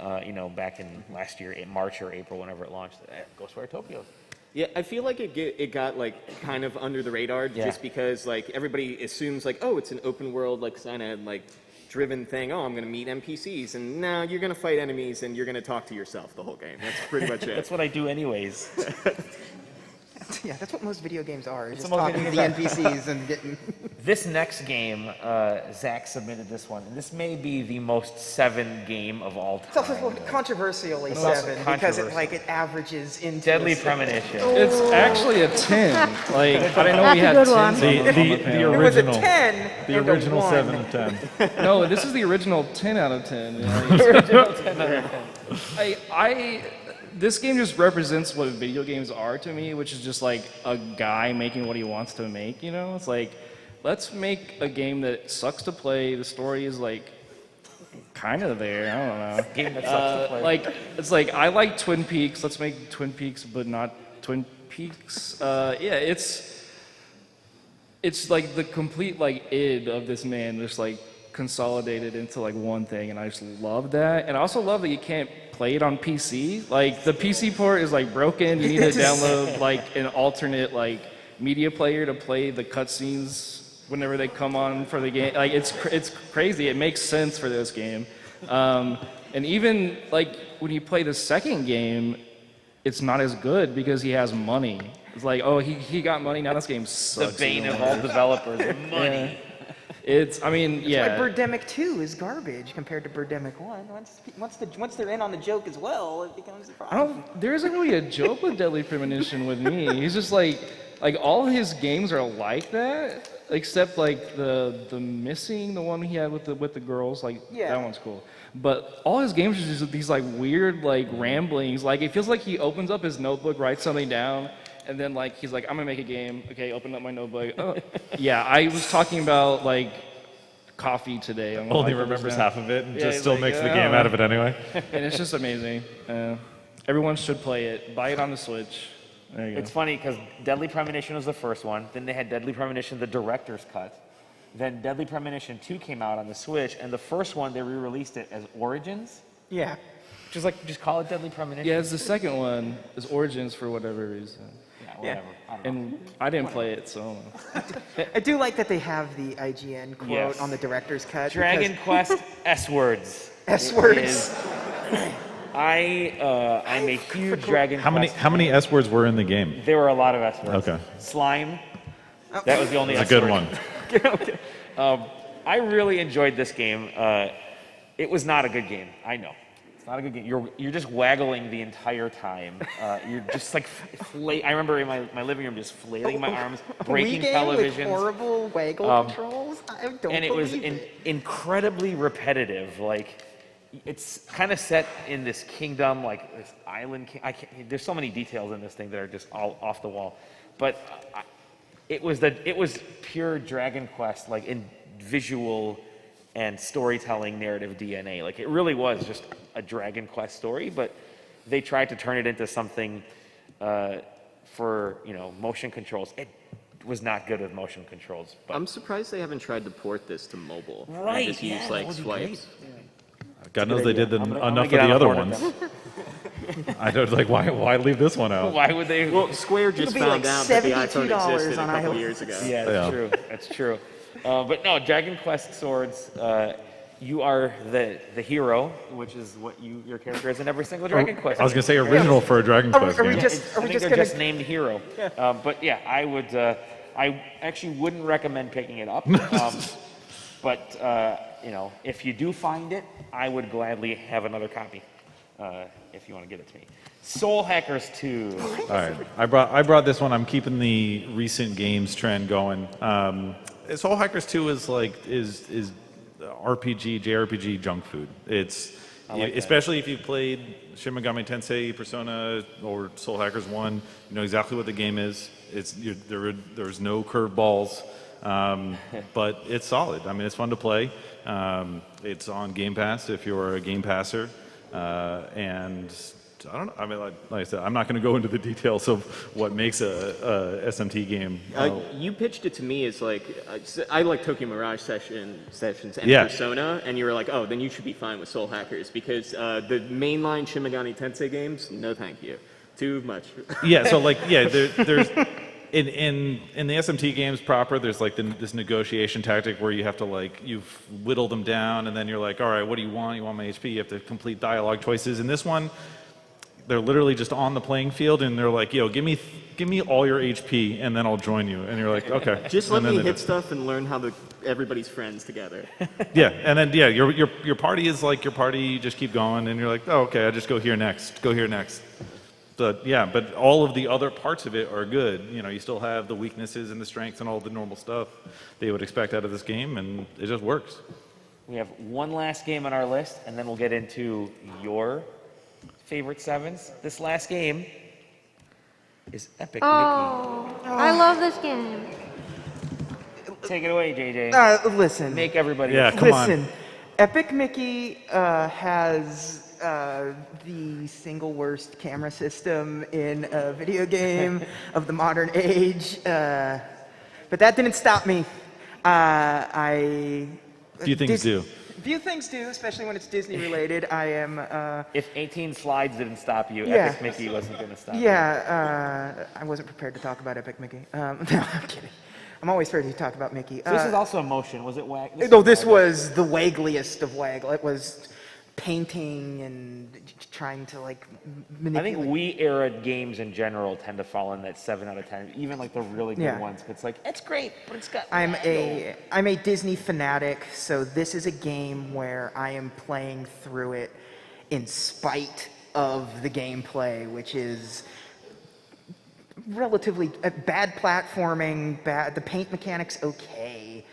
back in last year, in March or April, whenever it launched. Ghostwire Tokyo. Yeah, I feel like it got like kind of under the radar just because like everybody assumes like, oh, it's an open world like kind of like driven thing. Oh, I'm going to meet NPCs, and now you're going to fight enemies and you're going to talk to yourself the whole game. That's pretty much it. That's what I do anyways. yeah, that's what most video games are. Just what most talking to video the NPCs and getting... This next game, Zach submitted this one, and this may be the most 7 game of all It's also time. controversially It's also 7 because controversial. it averages into... Deadly a 7. Premonition. It's actually a 10. Like, I didn't know we had That's a 10s good on one. the The panel. It was a original. 10 The and a original 1. 7 of 10. No, this is the original 10 out of 10. This game just represents what video games are to me, which is just like a guy making what he wants to make, you know? It's like, let's make a game that sucks to play. The story is like kind of there. I don't know. Game that sucks to play. Like, it's like, I like Twin Peaks. Let's make Twin Peaks, but not Twin Peaks. It's like the complete like id of this man just like consolidated into like one thing, and I just love that. And I also love that you can't play it on PC. Like the PC port is like broken. You need to download like an alternate like media player to play the cutscenes whenever they come on for the game. Like it's crazy. It makes sense for this game. And even like when you play the second game, it's not as good because he has money. It's like, oh, he got money, now this game The sucks. bane of all developers, money. It's, I mean, yeah. Why Birdemic 2 is garbage compared to Birdemic 1. Once they're in on the joke as well, it becomes a problem. There isn't really a joke with Deadly Premonition with me. He's just like all his games are like that, except like the Missing, the one he had with the girls, like Yeah. that one's cool. But all his games are just these like weird like ramblings. Like it feels like he opens up his notebook, writes something down, and then like he's like, I'm gonna make a game. Okay, open up my notebook. Oh, yeah, I was talking about like coffee today. I'm Only like, remembers half of it and Yeah, just he's still like, makes the "I game don't out of it anyway. And it's just amazing. Everyone should play it. Buy it on the Switch. There you go. It's funny because Deadly Premonition was the first one. Then they had Deadly Premonition, the director's cut. Then Deadly Premonition 2 came out on the Switch, and the first one they re-released it as Origins, Yeah. which is like just call it Deadly Premonition. Yeah, it's the second one. It's Origins for whatever reason. Yeah, whatever. I don't know. And I didn't play it, so. I do like that they have the IGN quote Yes. on the director's cut. Dragon Quest S words. S It words. is- I'm a huge Dragon How many Quest. how many S words were in the game? There were a lot of S words. Okay. Slime. That was the only That's a S good word. one. I really enjoyed this game. It was not a good game. I know. It's not a good game. You're just waggling the entire time. You're just like, I remember in my living room just flailing my arms, breaking Wii game with televisions. horrible waggle controls? I don't And it was believe it. incredibly repetitive. Like, it's kind of set in this kingdom, like this island. There's so many details in this thing that are just all off the wall. But it was pure Dragon Quest, like in visual and storytelling narrative DNA. Like it really was just a Dragon Quest story, but they tried to turn it into something for, you know, motion controls. It was not good with motion controls. But I'm surprised they haven't tried to port this to mobile. And Right, just use yeah, like that would be swipes. God knows they did I'm gonna enough of get on the other board with ones. I don't like why leave this one out? why would they? Well, Square just be found like out that the iPhone $72 existed a on couple iOS. years ago. Yeah, that's Yeah. true. That's true. But no, Dragon Quest Swords, you are the hero, which is what your character is in every single Dragon Quest. I was gonna say original for a Dragon Quest Are we game. just, I are we think just they're gonna? just named hero. But yeah, I would. I actually wouldn't recommend picking it up. But you know, if you do find it, I would gladly have another copy. If you want to give it to me. Soul Hackers 2. All right, I brought this one. I'm keeping the recent games trend going. Soul Hackers 2 is RPG, JRPG junk food. It's especially if you've played Shin Megami Tensei, Persona, or Soul Hackers 1, you know exactly what the game is. There's no curveballs, but it's solid. I mean, it's fun to play. It's on Game Pass if you're a Game Passer, and I don't know. I mean, like I said, I'm not going to go into the details of what makes a SMT game. You pitched it to me as like, I like Tokyo Mirage sessions and Yeah. Persona, and you were like, oh, then you should be fine with Soul Hackers, because the mainline Shin Megami Tensei games, no thank you. Too much. Yeah, so like, yeah, there's in the SMT games proper, there's like this negotiation tactic where you have to like, you've whittled them down, and then you're like, all right, what do you want? You want my HP? You have to complete dialogue choices. In this one, they're literally just on the playing field, and they're like, yo, give me all your HP, and then I'll join you. And you're like, okay. Just let And then me they hit do. stuff and learn how everybody's friends together. Yeah, and then yeah, your party is like your party. You just keep going, and you're like, oh, okay, I just go here next. Go here next. But yeah, but all of the other parts of it are good. You know, you still have the weaknesses and the strengths and all the normal stuff that you would expect out of this game, and it just works. We have one last game on our list, and then we'll get into your favorite sevens. This last game is Epic Oh, I love this game. Mickey. Take it away, JJ. Listen. Make everybody. Yeah, come on. Listen, Epic Mickey has the single worst camera system in a video game of the modern age. But that didn't stop me. Few things do. Few things do, especially when it's Disney related. I am. If 18 slides didn't stop you, Yeah. Epic Mickey wasn't going to stop you. Yeah, I wasn't prepared to talk about Epic Mickey. No, I'm kidding. I'm always ready to talk about Mickey. So this is also a motion. Was it wag? No, this was the waggliest of waggle. It was painting and trying to like I manipulate. think Wii era games in general tend to fall in that 7 out of 10, even like the really good Yeah. ones. It's like, it's great, but it's got I'm waggle. a Disney fanatic, so this is a game where I am playing through it in spite of the gameplay, which is relatively bad platforming, the paint mechanics okay,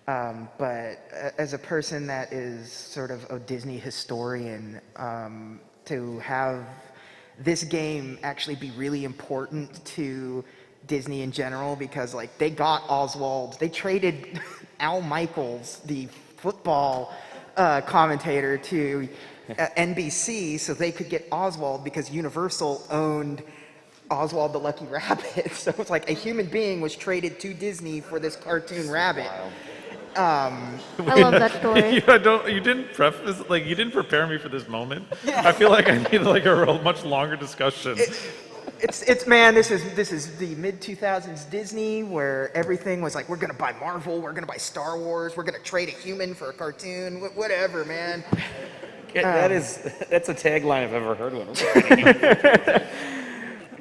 but as a person that is sort of a Disney historian, to have this game actually be really important to Disney in general, because like they got Oswald, they traded Al Michaels, the football commentator, to NBC so they could get Oswald, because Universal owned Oswald the Lucky Rabbit. So it's like a human being was traded to Disney for this cartoon rabbit. I love that story. You didn't preface, like, you didn't prepare me for this moment. I feel like I need like a real much longer discussion. It's man, this is the mid 2000s Disney, where everything was like, we're gonna buy Marvel, we're gonna buy Star Wars, we're gonna trade a human for a cartoon, whatever, man. That's a tagline I've ever heard one.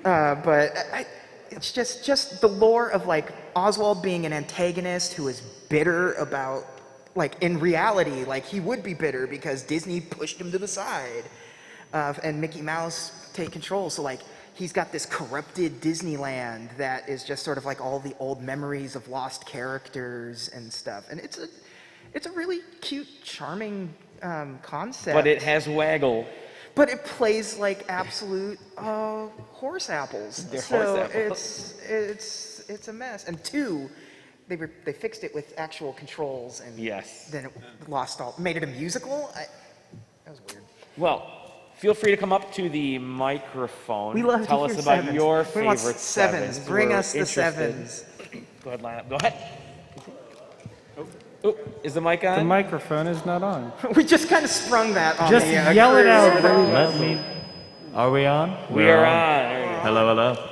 But it's just the lore of like Oswald being an antagonist who is bitter about, like in reality, like he would be bitter because Disney pushed him to the side, and Mickey Mouse take control. So like he's got this corrupted Disneyland that is just sort of like all the old memories of lost characters and stuff. And it's a really cute, charming concept. But it has waggle. But it plays like absolute horse apples. They're So horse apples. it's a mess. And two, they fixed it with actual controls, and Yes. then it made it a musical. That was weird. Well, feel free to come up to the microphone. We love Tell to us hear about sevens. your We want favorite sevens. Bring We're us the interested. sevens. Go ahead, line up. Go ahead. Oh, is the mic on? The microphone is not on. We just kind of sprung that on Just the yell it cruise. out. Let me. Are we on? We are on. There you go. Hello, hello.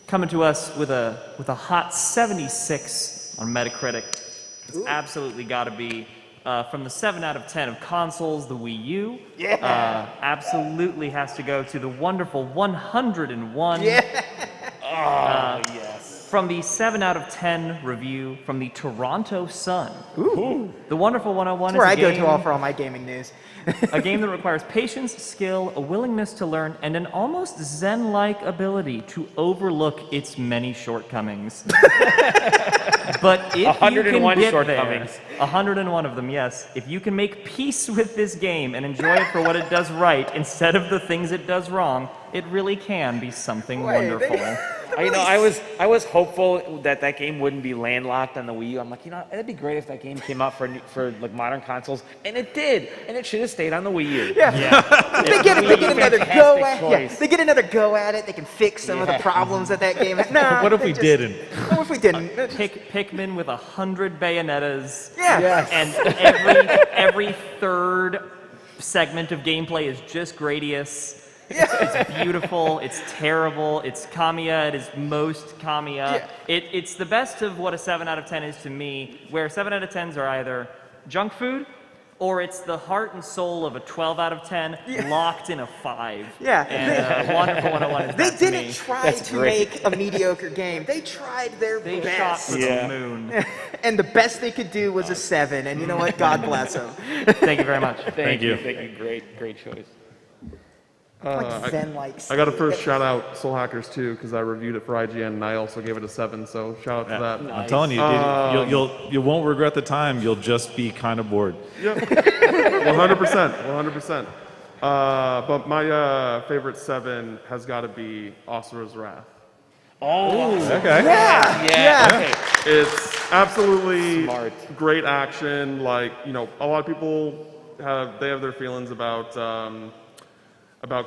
Coming to us with a hot 76 on Metacritic. It's absolutely got to be from the 7 out of 10 of consoles, the Wii U. Yeah. Absolutely has to go to the wonderful 101. Yeah. Yes. From the 7 out of 10 review from the Toronto Sun. Ooh. The wonderful 101 That's where I is a go game, to all for all my gaming news. a game that requires patience, skill, a willingness to learn, and an almost zen-like ability to overlook its many shortcomings. But if you 101 can get shortcomings. there, 101 of them, yes. If you can make peace with this game and enjoy it for what it does right instead of the things it does wrong, it really can be something wonderful. I was hopeful that game wouldn't be landlocked on the Wii U. I'm like, it'd be great if that game came out for like modern consoles, and it did, and it should have stayed on the Wii U. Yeah. They get another go at choice. They get another go at it. They can fix some of the problems that game has. No, What if we didn't? What if we didn't? Pikmin with 100 Bayonettas. Yeah. Yes. And every third segment of gameplay is just Gradius. It's beautiful, it's terrible, it's Kamiya at its most Kamiya. It's the best of what a 7 out of 10 is to me, where 7 out of 10s are either junk food, or it's the heart and soul of a 12 out of 10 locked in a 5. Yeah. And Wonderful 101 is They that to me. didn't try to make a mediocre game. They tried their They shot best. for the moon. And the best they could do was a 7. And you know what? God bless them. Thank you very much. Thank you. Thank you. Great choice. Like Zen-like. I got to first shout out Soul Hackers 2 because I reviewed it for IGN and I also gave it a 7. So shout out to that. I'm telling you, dude, you won't regret the time. You'll just be kind of bored. Yeah, 100%. But my favorite 7 has got to be Asura's Wrath. Oh, Okay. Yeah. Okay. It's absolutely Smart. great action. Like, a lot of people have their feelings about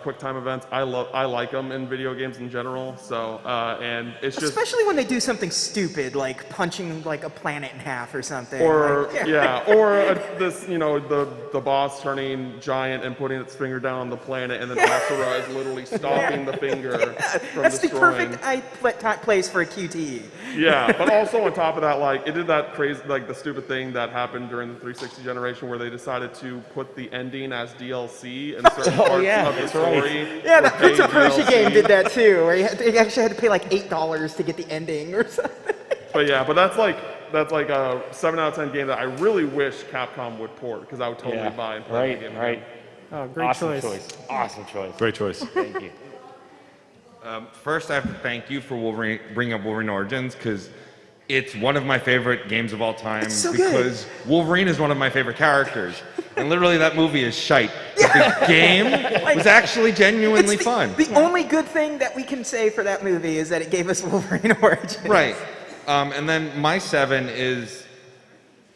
quick time events. I like them in video games in general. So and it's just Especially when they do something stupid, like punching like a planet in half or something. or Like, this the boss turning giant and putting its finger down on the planet, and then Asura is literally stopping the finger from that's the destroying. perfect place for a QTE. Yeah, but also on top of that, like it did that crazy, like the stupid thing that happened during the 360 generation where they decided to put the ending as DLC and certain parts of the story. Yeah, were that Prince of paid Persia DLC. game did that too, where you actually had to pay like $8 to get the ending or something. But yeah, but that's like a 7 out of 10 game that I really wish Capcom would port because I would totally buy and play the game. Right. Oh, great Awesome choice. Awesome choice. Great choice. Thank you. First, I have to thank you for bringing up Wolverine Origins because it's one of my favorite games of all time. It's so good. Because Wolverine is one of my favorite characters, and literally that movie is shite. But the game was actually genuinely It's fun. The only good thing that we can say for that movie is that it gave us Wolverine Origins. Right. And then my 7 is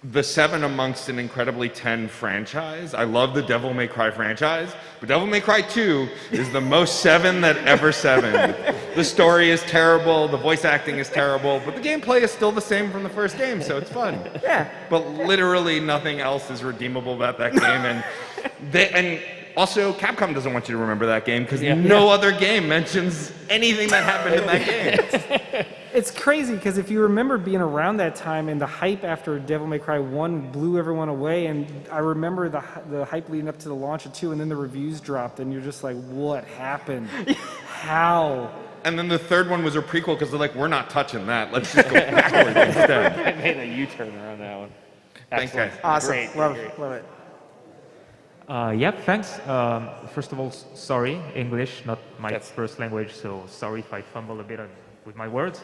the 7 amongst an incredibly 10 franchise. I love the Devil May Cry franchise, but Devil May Cry 2 is the most 7 that ever 7'd. The story is terrible, the voice acting is terrible, but the gameplay is still the same from the first game, so it's fun. Yeah. But literally nothing else is redeemable about that game, and also Capcom doesn't want you to remember that game because no other game mentions anything that happened in that game. It's crazy because if you remember being around that time and the hype after Devil May Cry 1 blew everyone away, and I remember the hype leading up to the launch of 2, and then the reviews dropped, and you're just like, what happened? How? And then the third one was a prequel because they're like, we're not touching that. Let's just go backwards instead. I made a U-turn around that one. Thanks, guys. Awesome. Great. Love Great. it. Yep, thanks. First of all, sorry, English, not my That's- first language, so sorry if I fumble a bit with my words.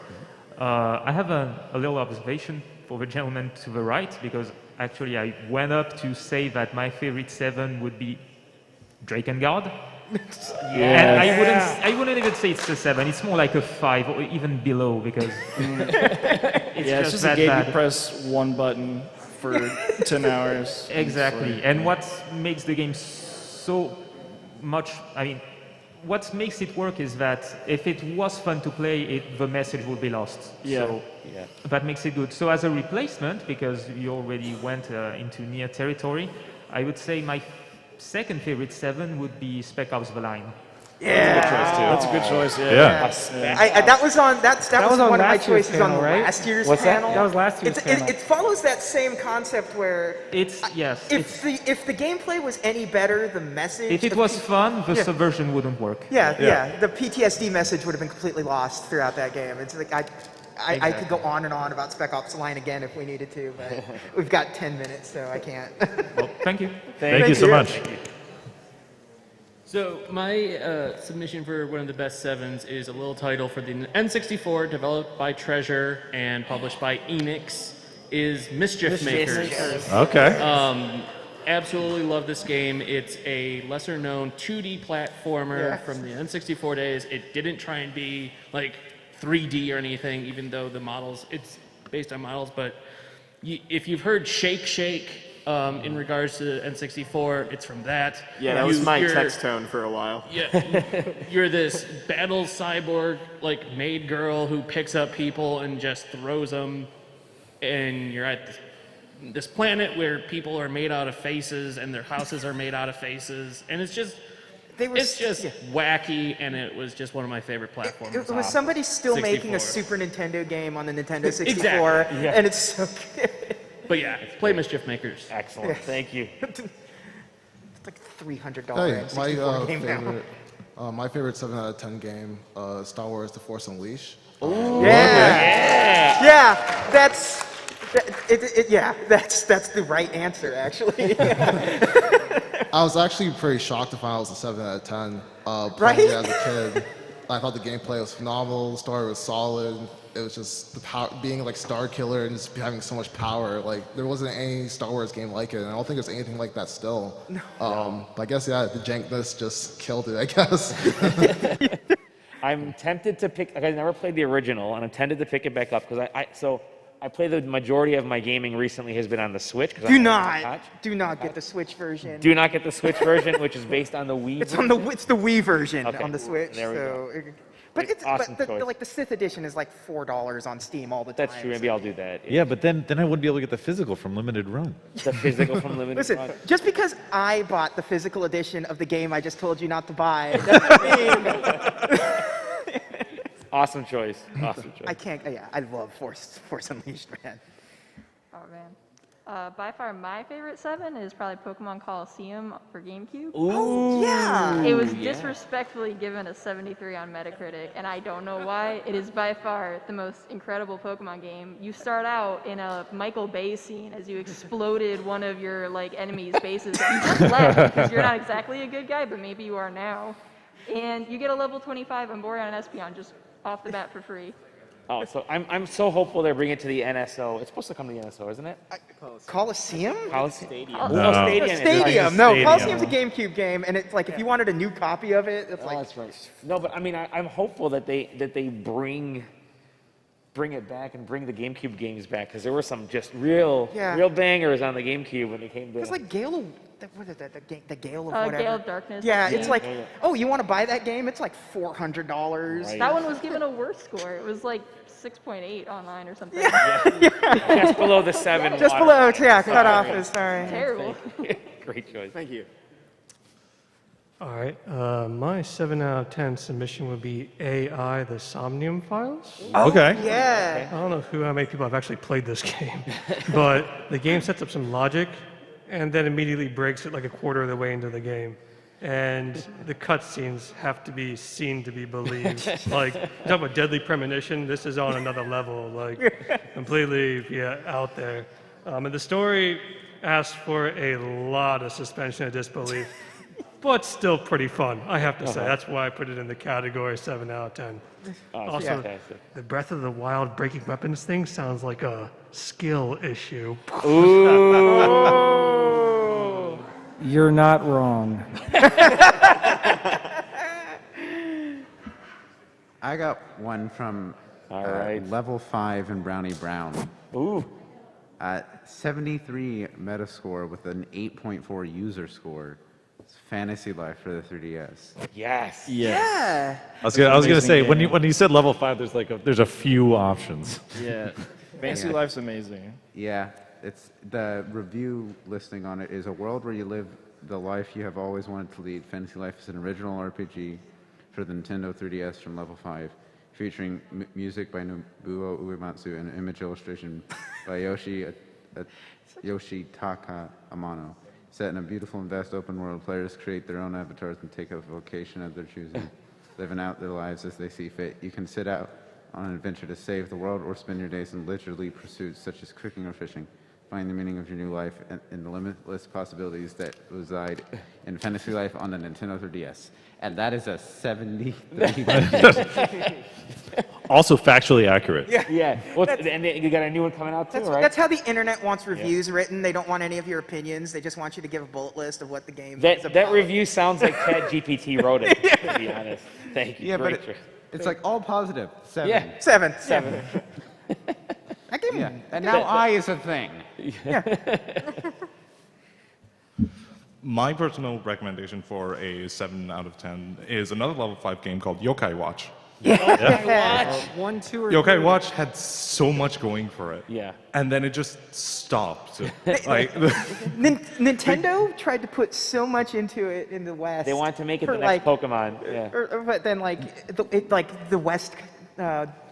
I have a little observation for the gentleman to the right, because actually I went up to say that my favorite 7 would be Drakengard. And I wouldn't even say it's a 7, it's more like a 5 or even below, because It's just a that game bad. you press one button for 10 hours. Exactly. And what makes the game so much, I mean, what makes it work is that if it was fun to play, the message would be lost. Yeah. So that makes it good. So as a replacement, because you already went into near territory, I would say my second favorite 7 would be Spec Ops: The Line. That's a good choice, yeah. That was on one of my last year's choices on panel, right? last year's What's that? panel. That was last year's panel. It follows that same concept where It's, yes. if the gameplay was any better, the message. If it was fun, the subversion wouldn't work. Yeah, the PTSD message would have been completely lost throughout that game. It's like I could go on and on about Spec Ops: The Line again if we needed to, but we've got 10 minutes, so I can't. Well, thank you. Thank you so much. So my submission for one of the best 7s is a little title for the N64, developed by Treasure and published by Enix, is Mischief Makers. Okay. Absolutely love this game. It's a lesser-known 2D platformer from the N64 days. It didn't try and be like 3D or anything, even though it's based on models. But if you've heard Shake Shake, in regards to N64, it's from that. Yeah, that was my text tone for a while. Yeah, you're this battle cyborg, like, maid girl who picks up people and just throws them, and you're at this planet where people are made out of faces and their houses are made out of faces, and it's just wacky, and it was just one of my favorite platforms. It was somebody still 64. making a Super Nintendo game on the Nintendo 64, Exactly. and it's so good. But yeah, play Mischief Makers. Excellent. Thank you. It's like $300 Hey, N64 game now. my favorite 7 out of 10 game, Star Wars: The Force Unleashed. Yeah, that's the right answer, actually. I was actually pretty shocked to find out it was a 7 out of 10. Right? Playing it as a kid, I thought the gameplay was phenomenal, the story was solid. It was just the power, being like Star Killer and just having so much power. Like there wasn't any Star Wars game like it, and I don't think there's anything like that still. But I guess the jankness just killed it. I guess. I'm tempted to pick. I never played the original, and I'm tempted to pick it back up because I play the majority of my gaming recently has been on the Switch. Do not get the Switch version. Do not get the Switch version, which is based on the Wii. It's the Wii version on the Switch. There we go. But it's awesome the Sith edition is like $4 on Steam all the time. That's true. Maybe I'll do that. Yeah, but then I wouldn't be able to get the physical from Limited Run. The physical from Limited Listen, Run. just because I bought the physical edition of the game I just told you not to buy, doesn't mean. Awesome choice. Awesome choice. I can't. Yeah, I love Force Unleashed, man. Oh man. By far my favorite 7 is probably Pokemon Coliseum for GameCube. Oh, yeah! It was disrespectfully given a 73 on Metacritic, and I don't know why. It is by far the most incredible Pokemon game. You start out in a Michael Bay scene as you exploded one of your enemies' bases that you just left because you're not exactly a good guy, but maybe you are now. And you get a level 25 Empoleon and Espeon just off the bat for free. Oh, so I'm so hopeful they bring it to the NSO. It's supposed to come to the NSO, isn't it? Coliseum? Stadium. No, Stadium. No, Coliseum's a GameCube game, and it's like if you wanted a new copy of it, it's like. That's right. No, but I mean, I'm hopeful that they bring it back and bring the GameCube games back because there were some just real bangers on the GameCube when it came to. It's like Gale of. What is that? The Gale of whatever. Gale of Darkness. Yeah, it's like, oh, you want to buy that game? It's like $400. Right. That one was given a worse score. It was like 6.8 online or something. Just below the 7. Just below, cut off is sorry. Terrible. Great choice. Thank you. All right, my 7 out of 10 submission would be AI: The Somnium Files. Okay. Yeah. I don't know how many people have actually played this game, but the game sets up some logic and then immediately breaks it like a quarter of the way into the game. And the cutscenes have to be seen to be believed. Like, you talk about Deadly Premonition, this is on another level, like completely out there. And the story asks for a lot of suspension of disbelief, but still pretty fun, I have to say. That's why I put it in the category 7 out of 10. Also, the Breath of the Wild breaking weapons thing sounds like a skill issue. Ooh. You're not wrong. I got one from level 5 in Brownie Brown. Ooh. At 73 Metascore with an 8.4 user score, it's Fantasy Life for the 3DS. Yes. Yeah. I was gonna say when you said level 5, there's a few options. Yeah. Fantasy Life's amazing. Yeah, it's the review listing on it is a world where you live the life you have always wanted to lead. Fantasy Life is an original RPG for the Nintendo 3DS from level 5, featuring music by Nobuo Uematsu and image illustration by Yoshitaka Amano. Set in a beautiful and vast open world, players create their own avatars and take a vocation of their choosing, living out their lives as they see fit. You can set out on an adventure to save the world or spend your days in leisurely pursuits such as cooking or fishing. Find the meaning of your new life and the limitless possibilities that reside in Fantasy Life on the Nintendo 3DS. And that is a 73. Also factually accurate. Yeah. Well, and you got a new one coming out too, right? That's how the internet wants reviews written. They don't want any of your opinions. They just want you to give a bullet list of what the game is about. That review sounds like ChatGPT wrote it, to be honest. Thank you. Yeah, Great but it's like all positive. 7. Yeah. 7. I give him. And now I is a thing. My personal recommendation for a 7 out of 10 is another level 5 game called Yokai Watch. One, two, or Yokai three. Watch had so much going for it. Yeah. And then it just stopped. Like, Nintendo tried to put so much into it in the West. They wanted to make it for the next Pokemon. Yeah. But then, the West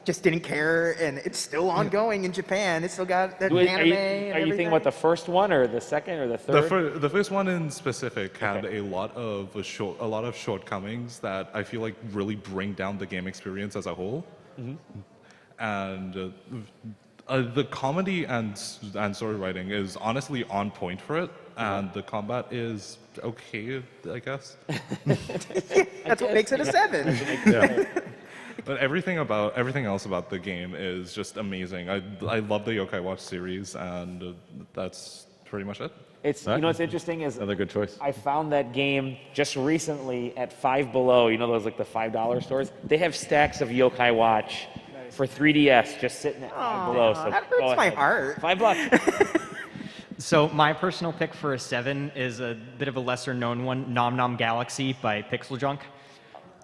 just didn't care, and it's still ongoing in Japan. It's still got that anime. Are you thinking about the first one, or the second, or the third? The first one in specific had a lot of shortcomings that I feel like really bring down the game experience as a whole. And the comedy and story writing is honestly on point for it, and the combat is okay, I guess. That's what makes it a 7. Yeah. But everything else about the game is just amazing. I love the Yokai Watch series, and that's pretty much it. You know what's interesting is another good choice. I found that game just recently at Five Below. You know those like the $5 stores? They have stacks of Yokai Watch for 3DS just sitting at Five Below. So that hurts my heart. $5. So my personal pick for a 7 is a bit of a lesser known one, Nom Nom Galaxy by Pixel Junk.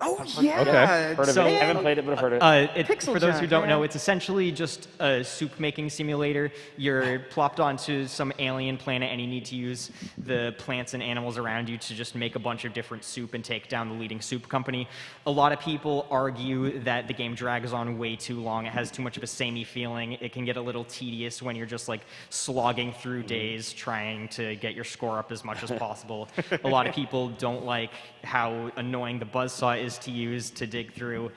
Oh, yeah. Okay. Heard of it. I haven't played it, but I've heard it. For those who don't know, it's essentially just a soup-making simulator. You're plopped onto some alien planet, and you need to use the plants and animals around you to just make a bunch of different soup and take down the leading soup company. A lot of people argue that the game drags on way too long. It has too much of a samey feeling. It can get a little tedious when you're just like slogging through days trying to get your score up as much as possible. A lot of people don't like how annoying the buzzsaw is to use to dig through,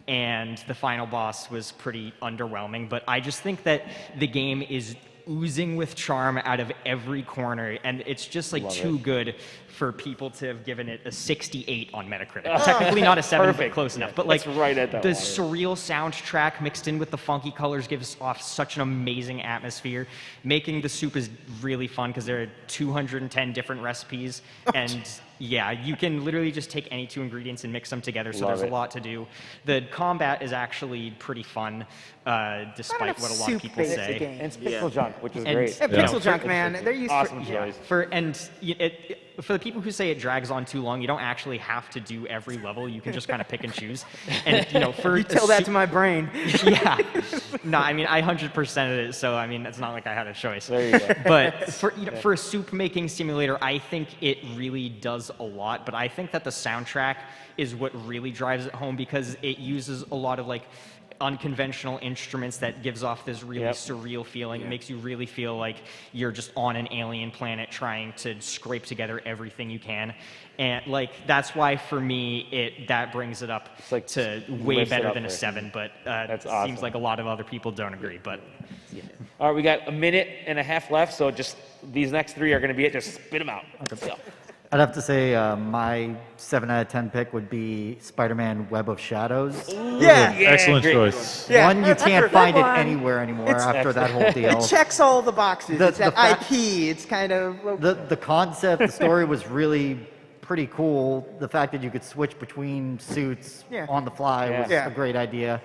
and the final boss was pretty underwhelming, but I just think that the game is oozing with charm out of every corner, and it's just like too good for people to have given it a 68 on Metacritic. Technically not a 7, but close enough. But like That's right at that the water. surreal soundtrack mixed in with the funky colors gives off such an amazing atmosphere. Making the soup is really fun because there are 210 different recipes, and yeah, you can literally just take any 2 ingredients and mix them together, so there's a lot to do. The combat is actually pretty fun, despite what a lot of people say. And it's Pixel Junk, which is And, great. Yeah, Pixel Junk, man. They're used awesome for... choice. For the people who say it drags on too long, you don't actually have to do every level. You can just kind of pick and choose. And for You tell that to my brain. Yeah. No, I mean I 100%ed it, so I mean it's not like I had a choice. There you go. But for a soup making simulator, I think it really does a lot. But I think that the soundtrack is what really drives it home because it uses a lot of like unconventional instruments that gives off this really surreal feeling. It makes you really feel like you're just on an alien planet trying to scrape together everything you can. And like that's why for me that brings it up to way better than a 7, but That's it awesome. seems like a lot of other people don't agree. But All right, we got a minute and a half left, so just these next 3 are going to be it. Just spit them out. Let's go. I'd have to say my 7 out of 10 pick would be Spider-Man Web of Shadows. Excellent choice. Yeah. One, you can't find it One. anywhere anymore It's- after that whole deal. It checks all the boxes. The- It's that the fact- IP. It's kind of... The concept, the story was really pretty cool. The fact that you could switch between suits Yeah. on the fly was Yeah. a great idea.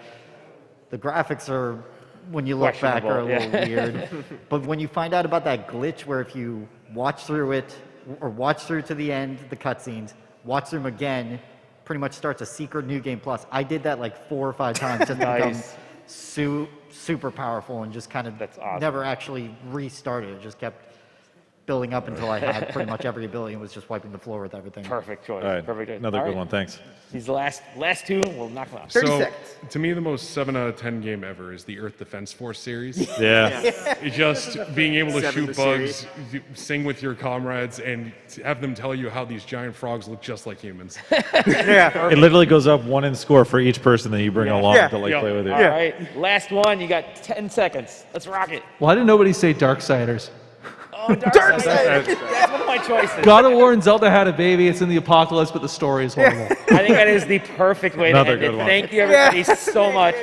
The graphics are when you look back are a little Questionable, weird. But when you find out about that glitch where if you watch through it or watch through to the end, the cutscenes, watch through them again, pretty much starts a secret New Game Plus. I did that like 4 or 5 times just to become super powerful and just kind of never actually restarted. It just kept building up until I had pretty much every ability and was just wiping the floor with everything. Perfect choice. All right, Perfect choice. another All good right. one. Thanks. These last two, we'll knock them out. 30 So, seconds. to me, the most 7 out of 10 game ever is the Earth Defense Force series. Yeah. It's just being able to 7 shoot the bugs, sing with your comrades, and have them tell you how these giant frogs look just like humans. It literally goes up 1 in score for each person that you bring along to like play with you. All right, last one. You got 10 seconds. Let's rock it. Why did nobody say Darksiders? Oh, Darksiders. That's one of my choices. God of War and Zelda had a baby. It's in the apocalypse, but the story is horrible. I think that is the perfect way Another to end good it. one. Thank you, everybody, so much.